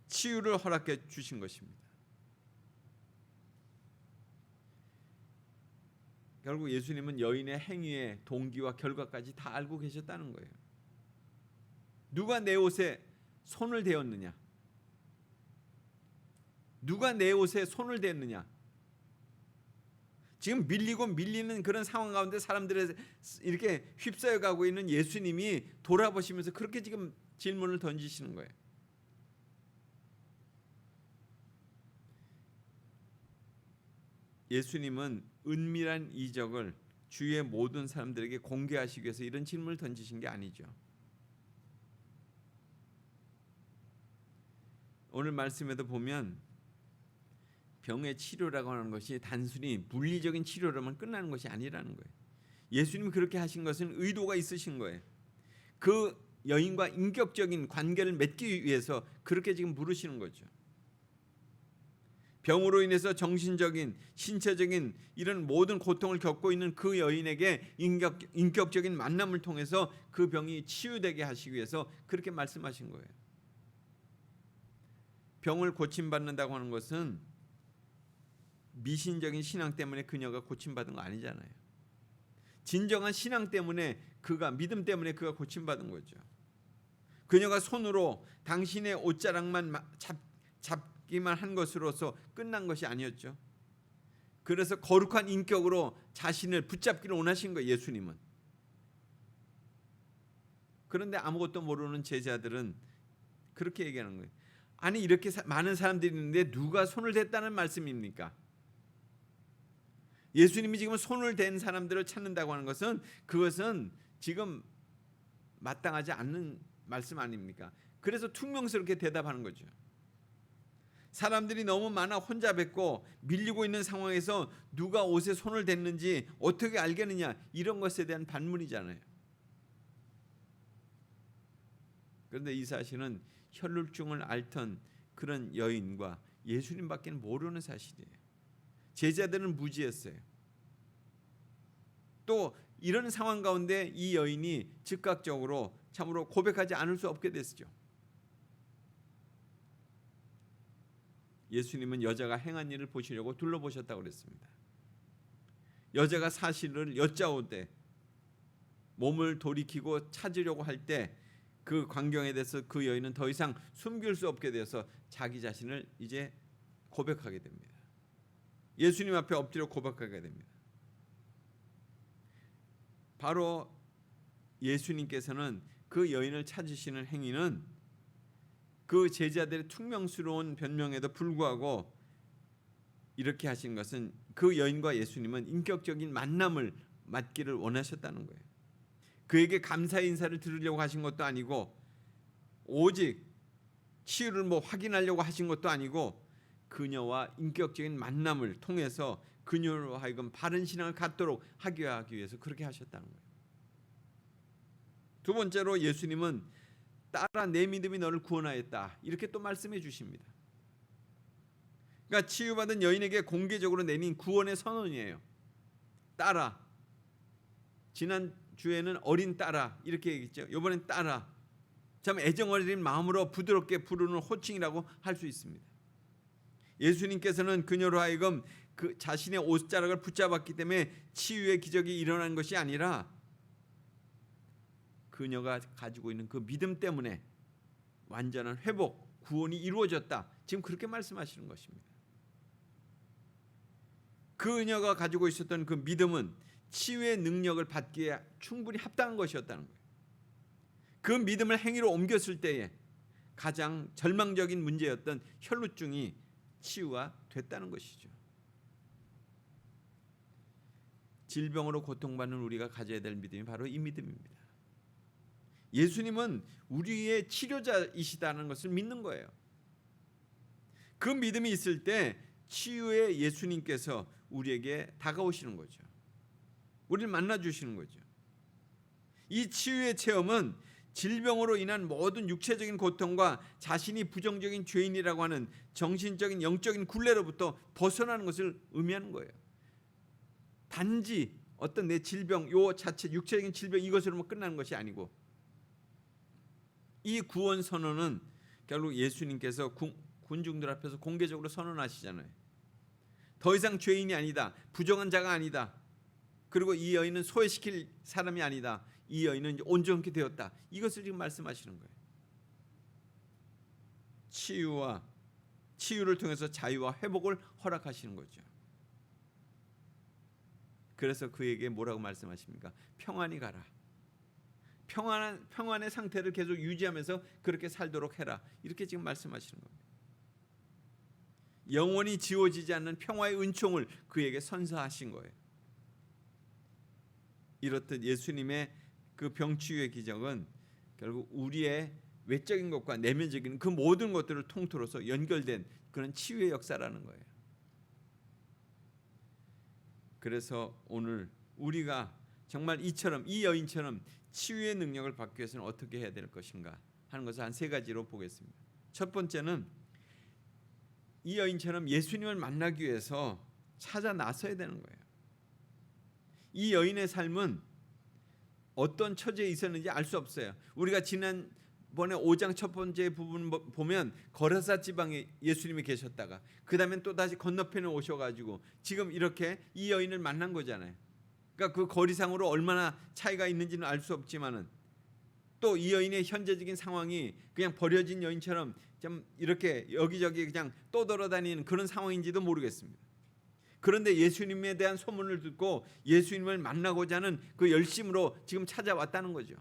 치유를 허락해 주신 것입니다. 결국 예수님은 여인의 행위의 동기와 결과까지 다 알고 계셨다는 거예요. 누가 내 옷에 손을 대었느냐? 누가 내 옷에 손을 댔느냐? 지금 밀리고 밀리는 그런 상황 가운데 사람들의 이렇게 휩싸여 가고 있는 예수님이 돌아보시면서 그렇게 지금 질문을 던지시는 거예요. 예수님은 은밀한 이적을 주위의 모든 사람들에게 공개하시기 위해서 이런 질문을 던지신 게 아니죠. 오늘 말씀에도 보면 병의 치료라고 하는 것이 단순히 물리적인 치료로만 끝나는 것이 아니라는 거예요. 예수님이 그렇게 하신 것은 의도가 있으신 거예요. 그 여인과 인격적인 관계를 맺기 위해서 그렇게 지금 물으시는 거죠. 병으로 인해서 정신적인, 신체적인 이런 모든 고통을 겪고 있는 그 여인에게 인격적인 만남을 통해서 그 병이 치유되게 하시기 위해서 그렇게 말씀하신 거예요. 병을 고침받는다고 하는 것은 미신적인 신앙 때문에 그녀가 고침받은 거 아니잖아요. 진정한 신앙 때문에 믿음 때문에 그가 고침받은 거죠. 그녀가 손으로 당신의 옷자락만 잡기만 한 것으로서 끝난 것이 아니었죠. 그래서 거룩한 인격으로 자신을 붙잡기를 원하신 거예요, 예수님은. 그런데 아무것도 모르는 제자들은 그렇게 얘기하는 거예요. 아니 이렇게 많은 사람들이 있는데 누가 손을 댔다는 말씀입니까? 예수님이 지금 손을 댄 사람들을 찾는다고 하는 것은 그것은 지금 마땅하지 않는 말씀 아닙니까? 그래서 퉁명스럽게 대답하는 거죠. 사람들이 너무 많아 혼자 뵙고 밀리고 있는 상황에서 누가 옷에 손을 댔는지 어떻게 알겠느냐, 이런 것에 대한 반문이잖아요. 그런데 이 사실은 혈루증을 앓던 그런 여인과 예수님밖에 모르는 사실이에요. 제자들은 무지했어요. 또 이런 상황 가운데 이 여인이 즉각적으로 참으로 고백하지 않을 수 없게 됐죠. 예수님은 여자가 행한 일을 보시려고 둘러보셨다고 그랬습니다. 여자가 사실을 여짜올 때, 몸을 돌이키고 찾으려고 할 때 그 광경에 대해서 그 여인은 더 이상 숨길 수 없게 되어서 자기 자신을 이제 고백하게 됩니다. 예수님 앞에 엎드려 고백하게 됩니다. 바로 예수님께서는 그 여인을 찾으시는 행위는 그 제자들의 퉁명스러운 변명에도 불구하고 이렇게 하신 것은 그 여인과 예수님은 인격적인 만남을 맞기를 원하셨다는 거예요. 그에게 감사 인사를 드리려고 하신 것도 아니고 오직 치유를 확인하려고 하신 것도 아니고 그녀와 인격적인 만남을 통해서 그녀로 하여금 바른 신앙을 갖도록 하기 위해서 그렇게 하셨다는 거예요. 두 번째로 예수님은 딸아 내 믿음이 너를 구원하였다, 이렇게 또 말씀해 주십니다. 그러니까 치유받은 여인에게 공개적으로 내린 구원의 선언이에요. 딸아, 지난 주에는 어린 딸아 이렇게 얘기했죠. 이번엔 딸아, 참 애정 어린 마음으로 부드럽게 부르는 호칭이라고 할 수 있습니다. 예수님께서는 그녀로 하여금 그 자신의 옷자락을 붙잡았기 때문에 치유의 기적이 일어난 것이 아니라 그녀가 가지고 있는 그 믿음 때문에 완전한 회복, 구원이 이루어졌다, 지금 그렇게 말씀하시는 것입니다. 그녀가 가지고 있었던 그 믿음은 치유의 능력을 받기에 충분히 합당한 것이었다는 거예요. 그 믿음을 행위로 옮겼을 때에 가장 절망적인 문제였던 혈루증이 치유가 됐다는 것이죠. 질병으로 고통받는 우리가 가져야 될 믿음이 바로 이 믿음입니다. 예수님은 우리의 치료자이시다는 것을 믿는 거예요. 그 믿음이 있을 때 치유의 예수님께서 우리에게 다가오시는 거죠. 우리를 만나주시는 거죠. 이 치유의 체험은 질병으로 인한 모든 육체적인 고통과 자신이 부정적인 죄인이라고 하는 정신적인 영적인 굴레로부터 벗어나는 것을 의미하는 거예요. 단지 어떤 내 질병, 요 자체 육체적인 질병 이것으로만 끝나는 것이 아니고 이 구원 선언은 결국 예수님께서 군중들 앞에서 공개적으로 선언하시잖아요. 더 이상 죄인이 아니다. 부정한 자가 아니다. 그리고 이 여인은 소외시킬 사람이 아니다. 이 여인은 온전케 되었다. 이것을 지금 말씀하시는 거예요. 치유를 통해서 자유와 회복을 허락하시는 거죠. 그래서 그에게 뭐라고 말씀하십니까? 평안히 가라. 평안의 상태를 계속 유지하면서 그렇게 살도록 해라. 이렇게 지금 말씀하시는 겁니다. 영원히 지워지지 않는 평화의 은총을 그에게 선사하신 거예요. 이렇듯 예수님의 그 병치유의 기적은 결국 우리의 외적인 것과 내면적인 그 모든 것들을 통틀어서 연결된 그런 치유의 역사라는 거예요. 그래서 오늘 우리가 정말 이 여인처럼 치유의 능력을 받기 위해서는 어떻게 해야 될 것인가 하는 것을 한 3가지로 보겠습니다. 첫 번째는 이 여인처럼 예수님을 만나기 위해서 찾아 나서야 되는 거예요. 이 여인의 삶은 어떤 처지에 있었는지 알 수 없어요. 우리가 지난번에 5장 첫 번째 부분 보면 거라사 지방에 예수님이 계셨다가 그 다음에 또 다시 건너편에 오셔가지고 지금 이렇게 이 여인을 만난 거잖아요. 그러니까 그 거리상으로 얼마나 차이가 있는지는 알 수 없지만은 또 이 여인의 현재적인 상황이 그냥 버려진 여인처럼 좀 이렇게 여기저기 그냥 떠돌아다니는 그런 상황인지도 모르겠습니다. 그런데 예수님에 대한 소문을 듣고 예수님을 만나고자 하는 그 열심으로 지금 찾아왔다는 거죠.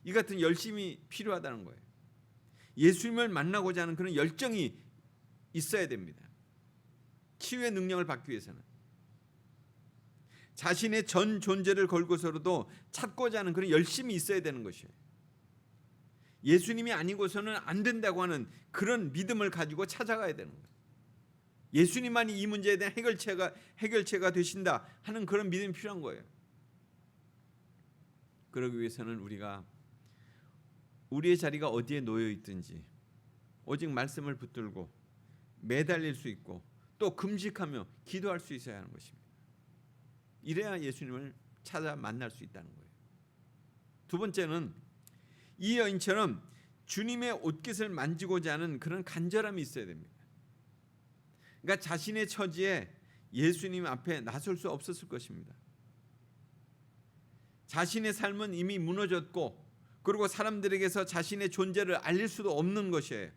이 같은 열심이 필요하다는 거예요. 예수님을 만나고자 하는 그런 열정이 있어야 됩니다. 치유의 능력을 받기 위해서는 자신의 전 존재를 걸고서라도 찾고자 하는 그런 열심이 있어야 되는 것이에요. 예수님이 아니고서는 안 된다고 하는 그런 믿음을 가지고 찾아가야 되는 거예요. 예수님만이 이 문제에 대한 해결체가 되신다 하는 그런 믿음이 필요한 거예요. 그러기 위해서는 우리가 우리의 자리가 어디에 놓여 있든지 오직 말씀을 붙들고 매달릴 수 있고 또 금식하며 기도할 수 있어야 하는 것입니다. 이래야 예수님을 찾아 만날 수 있다는 거예요. 두 번째는 이 여인처럼 주님의 옷깃을 만지고자 하는 그런 간절함이 있어야 됩니다. 그러니까 자신의 처지에 예수님 앞에 나설 수 없었을 것입니다. 자신의 삶은 이미 무너졌고 그리고 사람들에게서 자신의 존재를 알릴 수도 없는 것이에요.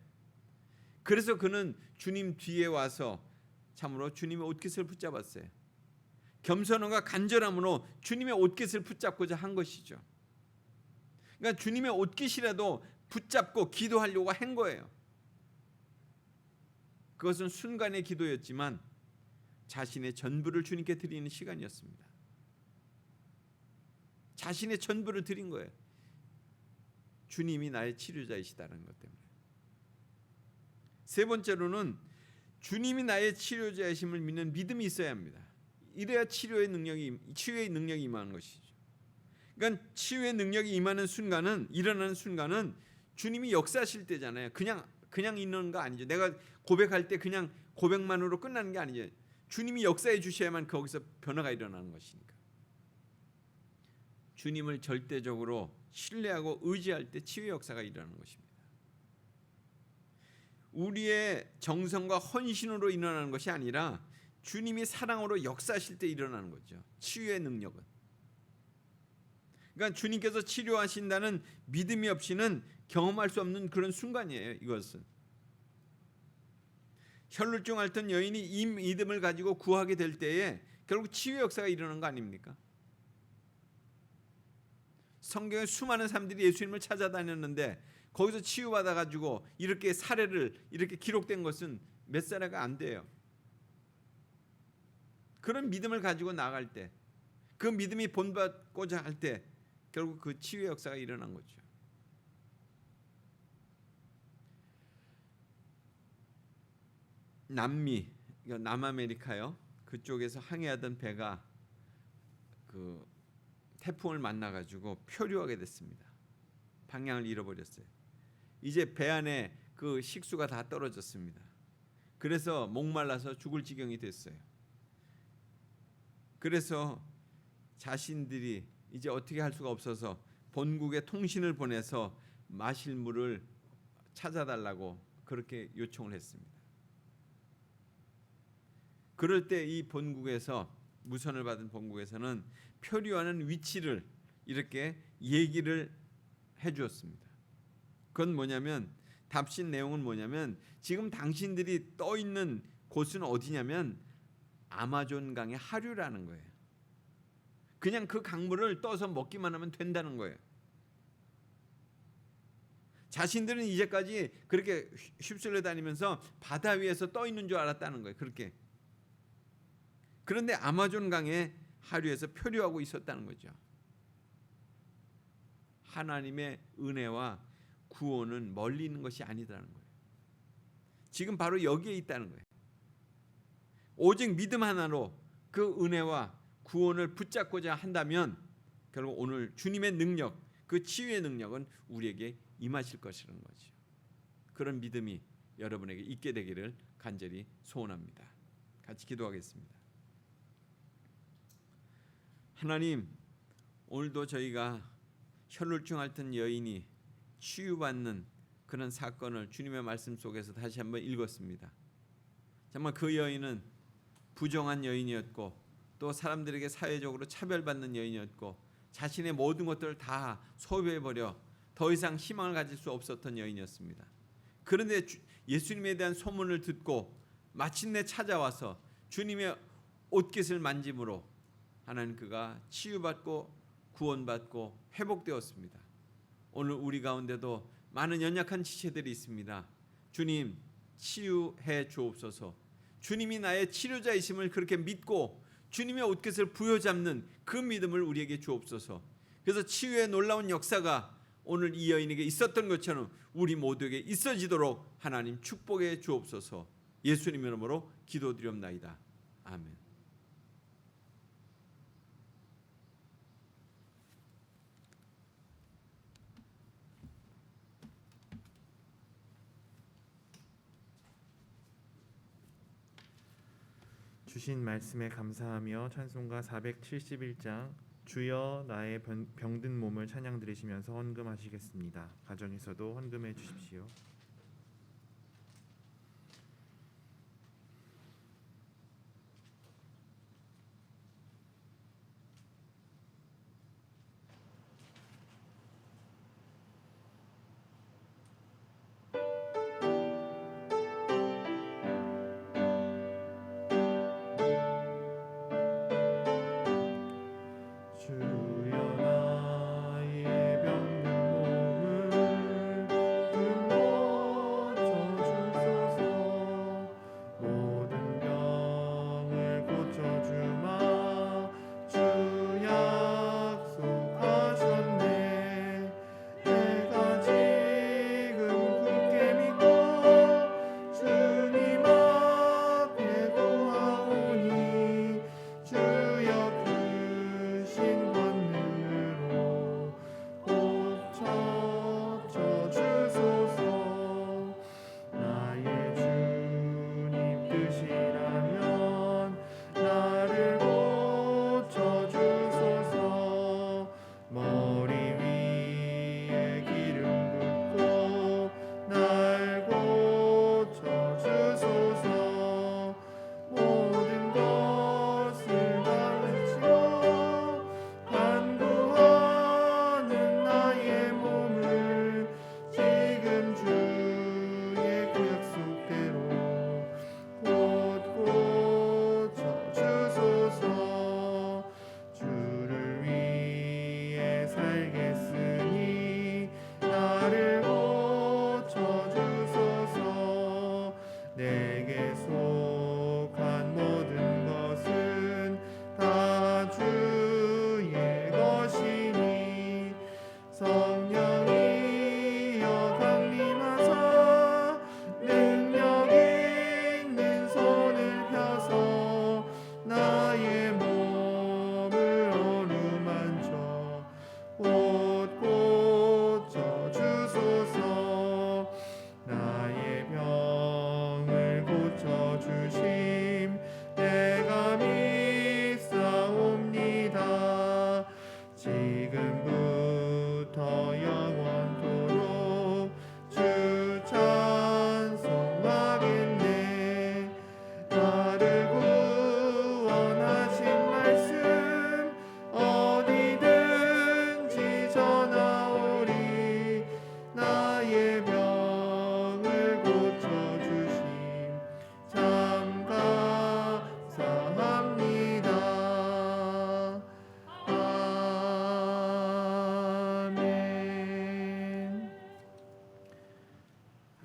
그래서 그는 주님 뒤에 와서 참으로 주님의 옷깃을 붙잡았어요. 겸손함과 간절함으로 주님의 옷깃을 붙잡고자 한 것이죠. 그러니까 주님의 옷깃이라도 붙잡고 기도하려고 한 거예요. 그것은 순간의 기도였지만 자신의 전부를 주님께 드리는 시간이었습니다. 자신의 전부를 드린 거예요. 주님이 나의 치료자이시다는 것 때문에. 세 번째로는 주님이 나의 치료자이심을 믿는 믿음이 있어야 합니다. 이래야 치유의 능력이 임하는 것이죠. 그러니까 치유의 능력이 임하는 순간은 일어나는 순간은 주님이 역사하실 때잖아요. 그냥 있는 거 아니죠. 내가 고백할 때 그냥 고백만으로 끝나는 게 아니죠. 주님이 역사해 주셔야만 거기서 변화가 일어나는 것이니까. 주님을 절대적으로 신뢰하고 의지할 때 치유의 역사가 일어나는 것입니다. 우리의 정성과 헌신으로 일어나는 것이 아니라 주님이 사랑으로 역사하실 때 일어나는 거죠. 치유의 능력은. 그러니까 주님께서 치료하신다는 믿음이 없이는 경험할 수 없는 그런 순간이에요. 이것은. 혈루증 앓던 여인이 이 믿음을 가지고 구하게 될 때에 결국 치유의 역사가 일어나는 거 아닙니까? 성경에 수많은 사람들이 예수님을 찾아다녔는데 거기서 치유받아가지고 이렇게 사례를 이렇게 기록된 것은 몇 사례가 안 돼요. 그런 믿음을 가지고 나갈 때, 그 믿음이 본받고자 할 때 결국 그 치유의 역사가 일어난 거죠. 남미, 남아메리카요. 그쪽에서 항해하던 배가 그 태풍을 만나가지고 표류하게 됐습니다. 방향을 잃어버렸어요. 이제 배 안에 그 식수가 다 떨어졌습니다. 그래서 목말라서 죽을 지경이 됐어요. 그래서 자신들이 이제 어떻게 할 수가 없어서 본국에 통신을 보내서 마실 물을 찾아달라고 그렇게 요청을 했습니다. 그럴 때 이 본국에서 무선을 받은 본국에서는 표류하는 위치를 이렇게 얘기를 해주었습니다. 그건 뭐냐면 답신 내용은 뭐냐면 지금 당신들이 떠 있는 곳은 어디냐면 아마존 강의 하류라는 거예요. 그냥 그 강물을 떠서 먹기만 하면 된다는 거예요. 자신들은 이제까지 그렇게 휩쓸려 다니면서 바다 위에서 떠 있는 줄 알았다는 거예요. 그렇게. 그런데 아마존 강의 하류에서 표류하고 있었다는 거죠. 하나님의 은혜와 구원은 멀리 있는 것이 아니라는 거예요. 지금 바로 여기에 있다는 거예요. 오직 믿음 하나로 그 은혜와 구원을 붙잡고자 한다면 결국 오늘 주님의 능력, 그 치유의 능력은 우리에게 임하실 것이라는 거죠. 그런 믿음이 여러분에게 있게 되기를 간절히 소원합니다. 같이 기도하겠습니다. 하나님, 오늘도 저희가 혈루증 앓던 여인이 치유받는 그런 사건을 주님의 말씀 속에서 다시 한번 읽었습니다. 정말 그 여인은 부정한 여인이었고 또 사람들에게 사회적으로 차별받는 여인이었고 자신의 모든 것들을 다 소유해버려 더 이상 희망을 가질 수 없었던 여인이었습니다. 그런데 예수님에 대한 소문을 듣고 마침내 찾아와서 주님의 옷깃을 만짐으로 하나님 그가 치유받고 구원받고 회복되었습니다. 오늘 우리 가운데도 많은 연약한 지체들이 있습니다. 주님 치유해 주옵소서. 주님이 나의 치료자이심을 그렇게 믿고 주님의 옷깃을 부여잡는 그 믿음을 우리에게 주옵소서. 그래서 치유의 놀라운 역사가 오늘 이 여인에게 있었던 것처럼 우리 모두에게 있어지도록 하나님 축복해 주옵소서. 예수님 이름으로 기도드리옵나이다. 아멘. 주신 말씀에 감사하며 찬송가 471장 주여 나의 병든 몸을 찬양 드리시면서 헌금하시겠습니다. 가정에서도 헌금해 주십시오. 주여 나의 병든 몸을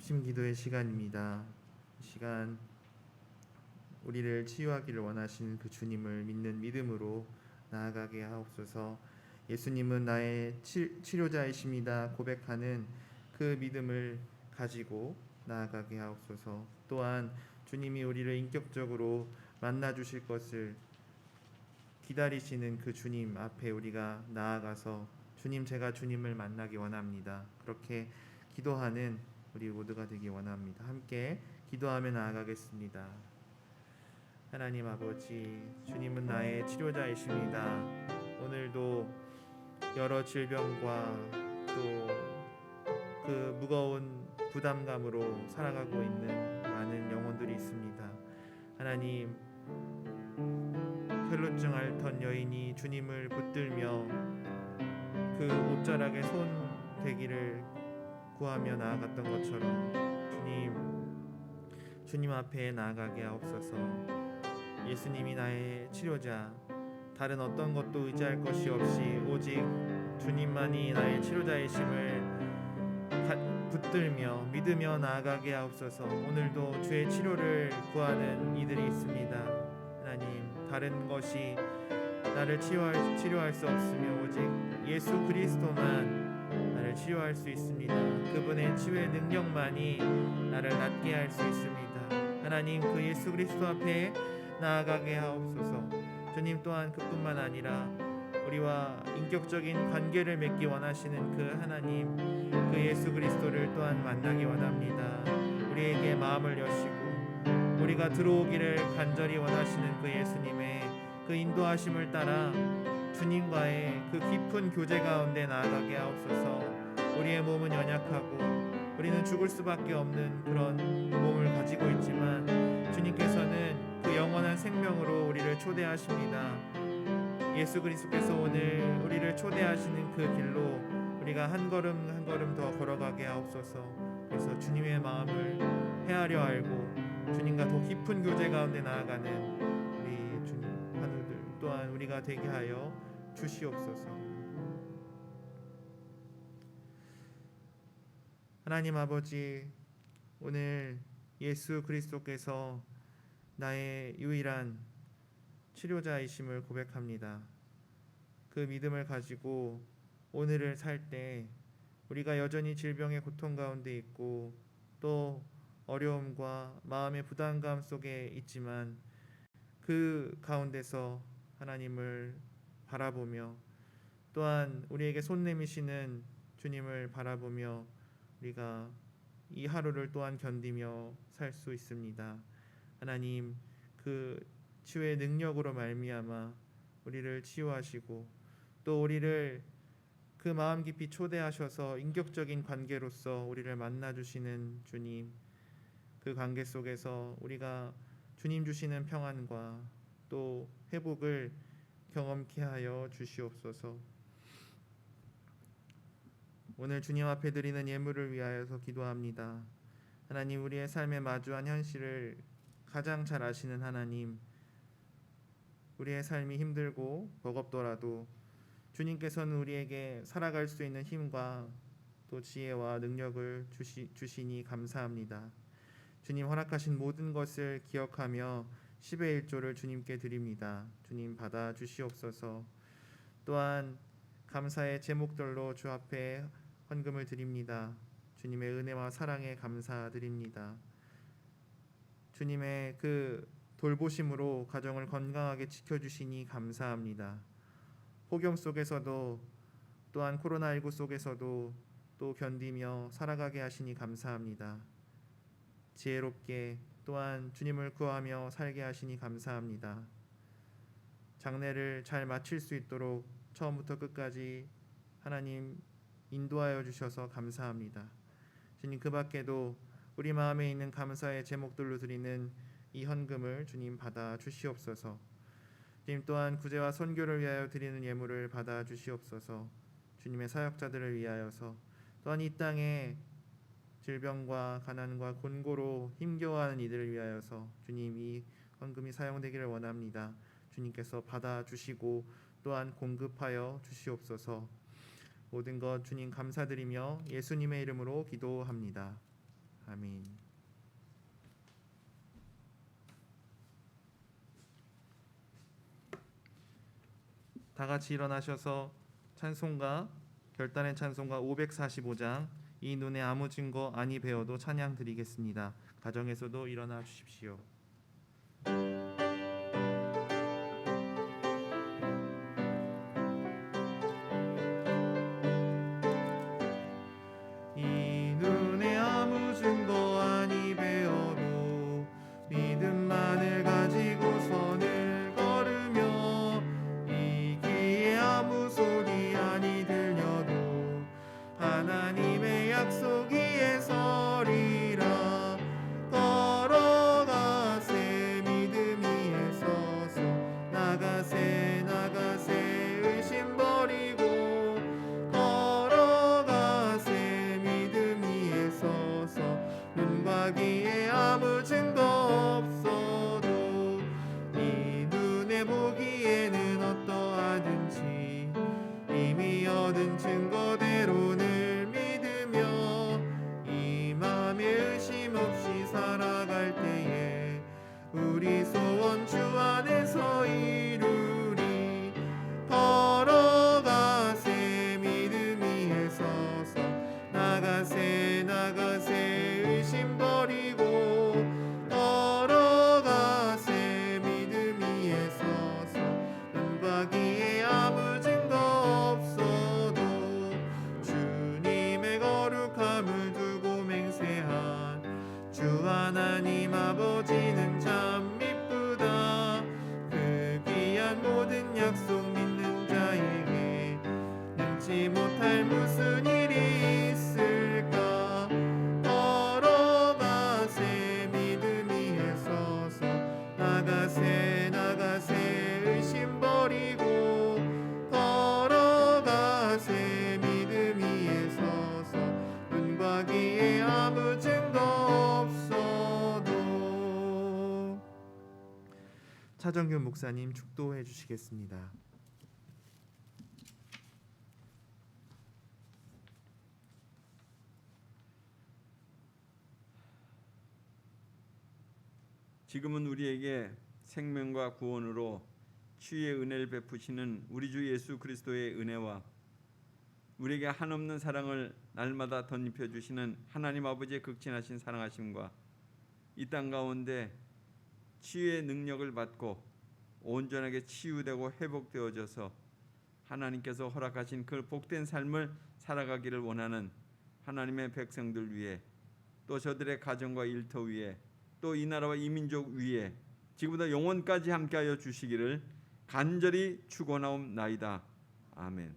합심 기도의 시간입니다. 이 시간 우리를 치유하기를 원하시는 그 주님을 믿는 믿음으로 나아가게 하옵소서. 예수님은 나의 치료자이십니다 고백하는 그 믿음을 가지고 나아가게 하옵소서. 또한 주님이 우리를 인격적으로 만나 주실 것을 기다리시는 그 주님 앞에 우리가 나아가서 주님, 제가 주님을 만나기 원합니다. 그렇게 기도하는 우리 모두가 되기 원합니다. 함께 기도하며 나아가겠습니다. 하나님 아버지, 주님은 나의 치료자이십니다. 오늘도 여러 질병과 또 그 무거운 부담감으로 살아가고 있는 많은 영혼들이 있습니다. 하나님, 혈루증 앓던 여인이 주님을 붙들며 그 옷자락에 손 대기를 구하며 나아갔던 것처럼 주님 앞에 나아가게 하옵소서. 예수님이 나의 치료자, 다른 어떤 것도 의지할 것이 없이 오직 주님만이 나의 치료자이심을 붙들며 믿으며 나아가게 하옵소서. 오늘도 주의 치료를 구하는 이들이 있습니다. 하나님, 다른 것이 나를 치료할 수 없으며 오직 예수 그리스도만 나를 치료할 수 있습니다. 그분의 치유의 능력만이 나를 낫게 할 수 있습니다. 하나님, 그 예수 그리스도 앞에 나아가게 하옵소서. 주님 또한 그뿐만 아니라 우리와 인격적인 관계를 맺기 원하시는 그 하나님, 그 예수 그리스도를 또한 만나기 원합니다. 우리에게 마음을 여시고 우리가 들어오기를 간절히 원하시는 그 예수님의 그 인도하심을 따라 주님과의 그 깊은 교제 가운데 나아가게 하옵소서. 우리의 몸은 연약하고 우리는 죽을 수밖에 없는 그런 몸을 가지고 있지만 주님께서는 그 영원한 생명으로 우리를 초대하십니다. 예수 그리스도께서 오늘 우리를 초대하시는 그 길로 우리가 한 걸음 한 걸음 더 걸어가게 하옵소서. 그래서 주님의 마음을 헤아려 알고 주님과 더 깊은 교제 가운데 나아가는 우리 주님 한우들 또한 우리가 되게 하여 주시옵소서. 하나님 아버지, 오늘 예수 그리스도께서 나의 유일한 치료자이심을 고백합니다. 그 믿음을 가지고 오늘을 살 때 우리가 여전히 질병의 고통 가운데 있고 또 어려움과 마음의 부담감 속에 있지만 그 가운데서 하나님을 바라보며 또한 우리에게 손 내미시는 주님을 바라보며 우리가 이 하루를 또한 견디며 살 수 있습니다. 하나님, 그 치유의 능력으로 말미암아 우리를 치유하시고 또 우리를 그 마음 깊이 초대하셔서 인격적인 관계로서 우리를 만나 주시는 주님, 그 관계 속에서 우리가 주님 주시는 평안과 또 회복을 경험케 하여 주시옵소서. 오늘 주님 앞에 드리는 예물을 위하여서 기도합니다. 하나님, 우리의 삶에 마주한 현실을 가장 잘 아시는 하나님, 우리의 삶이 힘들고 버겁더라도 주님께서는 우리에게 살아갈 수 있는 힘과 또 지혜와 능력을 주시니 감사합니다. 주님 허락하신 모든 것을 기억하며 10의 1조를 주님께 드립니다. 주님 받아 주시옵소서. 또한 감사의 제목들로 주 앞에 헌금을 드립니다. 주님의 은혜와 사랑에 감사드립니다. 주님의 그 돌보심으로 가정을 건강하게 지켜주시니 감사합니다. 폭염 속에서도 또한 코로나19 속에서도 또 견디며 살아가게 하시니 감사합니다. 지혜롭게 또한 주님을 구하며 살게 하시니 감사합니다. 장례를 잘 마칠 수 있도록 처음부터 끝까지 하나님 인도하여 주셔서 감사합니다. 주님, 그 밖에도 우리 마음에 있는 감사의 제목들로 드리는 이 헌금을 주님 받아 주시옵소서. 주님 또한 구제와 선교를 위하여 드리는 예물을 받아 주시옵소서. 주님의 사역자들을 위하여서 또한 이 땅에 질병과 가난과 곤고로 힘겨워하는 이들을 위하여서 주님 이 헌금이 사용되기를 원합니다. 주님께서 받아 주시고 또한 공급하여 주시옵소서. 모든 것 주님 감사드리며 예수님의 이름으로 기도합니다. 아멘. 아멘. 다 같이 일어나셔서 찬송가 결단의 찬송가 545장 이 눈에 아무 증거 아니 배워도 찬양 드리겠습니다. 가정에서도 일어나 주십시오. 이 눈에 아무 증거 아니 배워도 믿음만을 가지고 선을 걸으며 이 귀에 아무 소리 아니 들려도 하나님의 약속 위에 서리라. 걸어가세 믿음 위에 서서 나가세 나가세 의심 버리고 걸어가세 믿음 위에 서서 눈과 귀에 아무 증거 없어도 이 눈에 보기에는 어떠하든지 이미 얻은 증거대로 늘 믿으며 이 맘에 의심 없이 살아갈 때에 우리 소원 주 안에서 이루리. 걸어가세 믿음 위에 서서 나가세 나가세 의심 버리고 걸어가세 믿음 위에 서서 눈과 귀에 아무 증거 없어도 주님의 거룩함을 두고 맹세한 주 하나님 아버지는 참 미쁘다. 그 귀한 모든 약속 믿는 자에게 능치 못할 무슨 일이 있을까. 걸어가세 믿음 위에 서서 나가세 나가세 의심 버리고 걸어가세 믿음 위에 서서 눈과 귀에 아무 증거 없어도. 차정균 목사님 축도해 주시겠습니다. 지금은 우리에게 생명과 구원으로 치유의 은혜를 베푸시는 우리 주 예수 그리스도의 은혜와 우리에게 한없는 사랑을 날마다 덧입혀 주시는 하나님 아버지의 극진하신 사랑하심과 이 땅 가운데 치유의 능력을 받고 온전하게 치유되고 회복되어져서 하나님께서 허락하신 그 복된 삶을 살아가기를 원하는 하나님의 백성들 위해 또 저들의 가정과 일터 위에 또 이 나라와 이 민족 위에 지금부터 영원까지 함께하여 주시기를 간절히 축원하옵나이다. 아멘.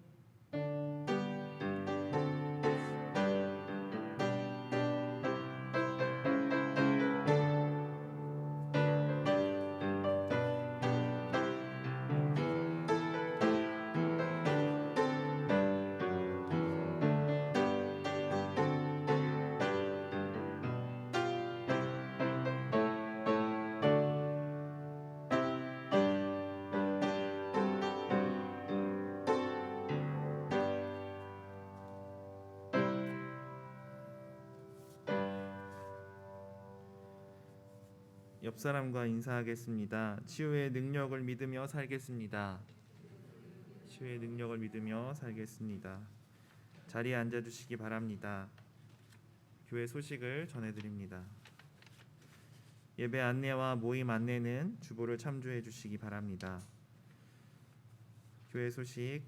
옆 사람과 인사하겠습니다. 치유의 능력을 믿으며 살겠습니다. 치유의 능력을 믿으며 살겠습니다. 자리에 앉아 주시기 바랍니다. 교회 소식을 전해드립니다. 예배 안내와 모임 안내는 주보를 참조해 주시기 바랍니다. 교회 소식,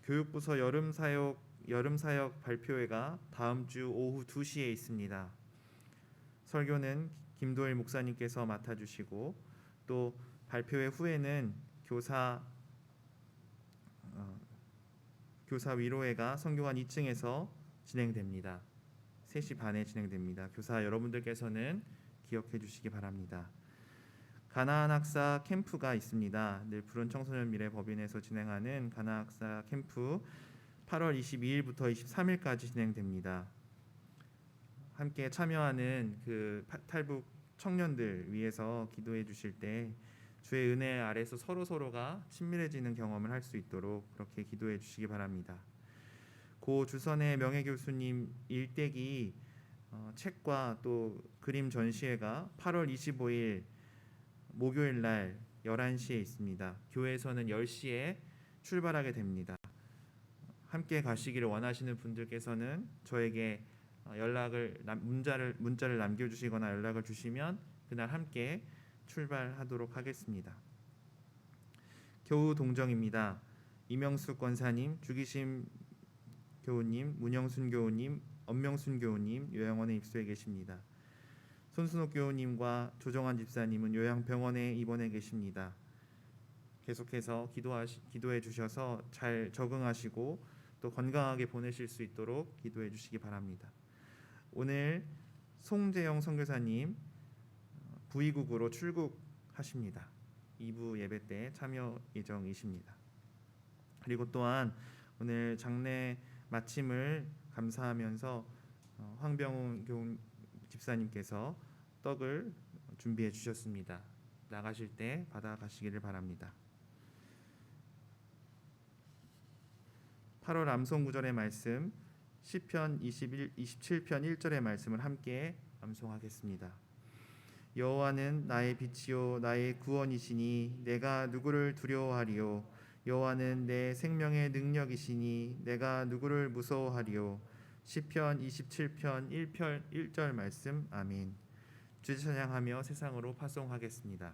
교육부서 여름 사역 발표회가 다음 주 오후 2시에 있습니다. 설교는 김도일 목사님께서 맡아주시고 또 발표회 후에는 교사 위로회가 성교관 2층에서 진행됩니다. 3시 반에 진행됩니다. 교사 여러분들께서는 기억해 주시기 바랍니다. 가나안 학사 캠프가 있습니다. 늘 푸른 청소년 미래 법인에서 진행하는 가나안 학사 캠프 8월 22일부터 23일까지 진행됩니다. 함께 참여하는 그 탈북 청년들 위해서 기도해 주실 때 주의 은혜 아래서 서로가 친밀해지는 경험을 할 수 있도록 그렇게 기도해 주시기 바랍니다. 고 주선의 명예교수님 일대기 책과 또 그림 전시회가 8월 25일 목요일 날 11시에 있습니다. 교회에서는 10시에 출발하게 됩니다. 함께 가시기를 원하시는 분들께서는 저에게 문자를 남겨주시거나 연락을 주시면 그날 함께 출발하도록 하겠습니다. 교우 동정입니다. 이명숙 권사님, 주기심 교우님, 문영순 교우님, 엄명순 교우님 요양원에 입소해 계십니다. 손순옥 교우님과 조정환 집사님은 요양병원에 입원해 계십니다. 계속해서 기도해 주셔서 잘 적응하시고 또 건강하게 보내실 수 있도록 기도해 주시기 바랍니다. 오늘 송재영 선교사님 부의국으로 출국하십니다. 2부 예배 때 참여 예정이십니다. 그리고 또한 오늘 장례 마침을 감사하면서 황병훈 교우 집사님께서 떡을 준비해 주셨습니다. 나가실 때 받아가시기를 바랍니다. 8월 암송 구절의 말씀 시편 27편 1절의 말씀을 함께 암송하겠습니다. 여호와는 나의 빛이요 나의 구원이시니 내가 누구를 두려워하리요. 여호와는 내 생명의 능력이시니 내가 누구를 무서워하리요. 시편 27편 1절 말씀. 아멘. 주제 찬양하며 세상으로 파송하겠습니다.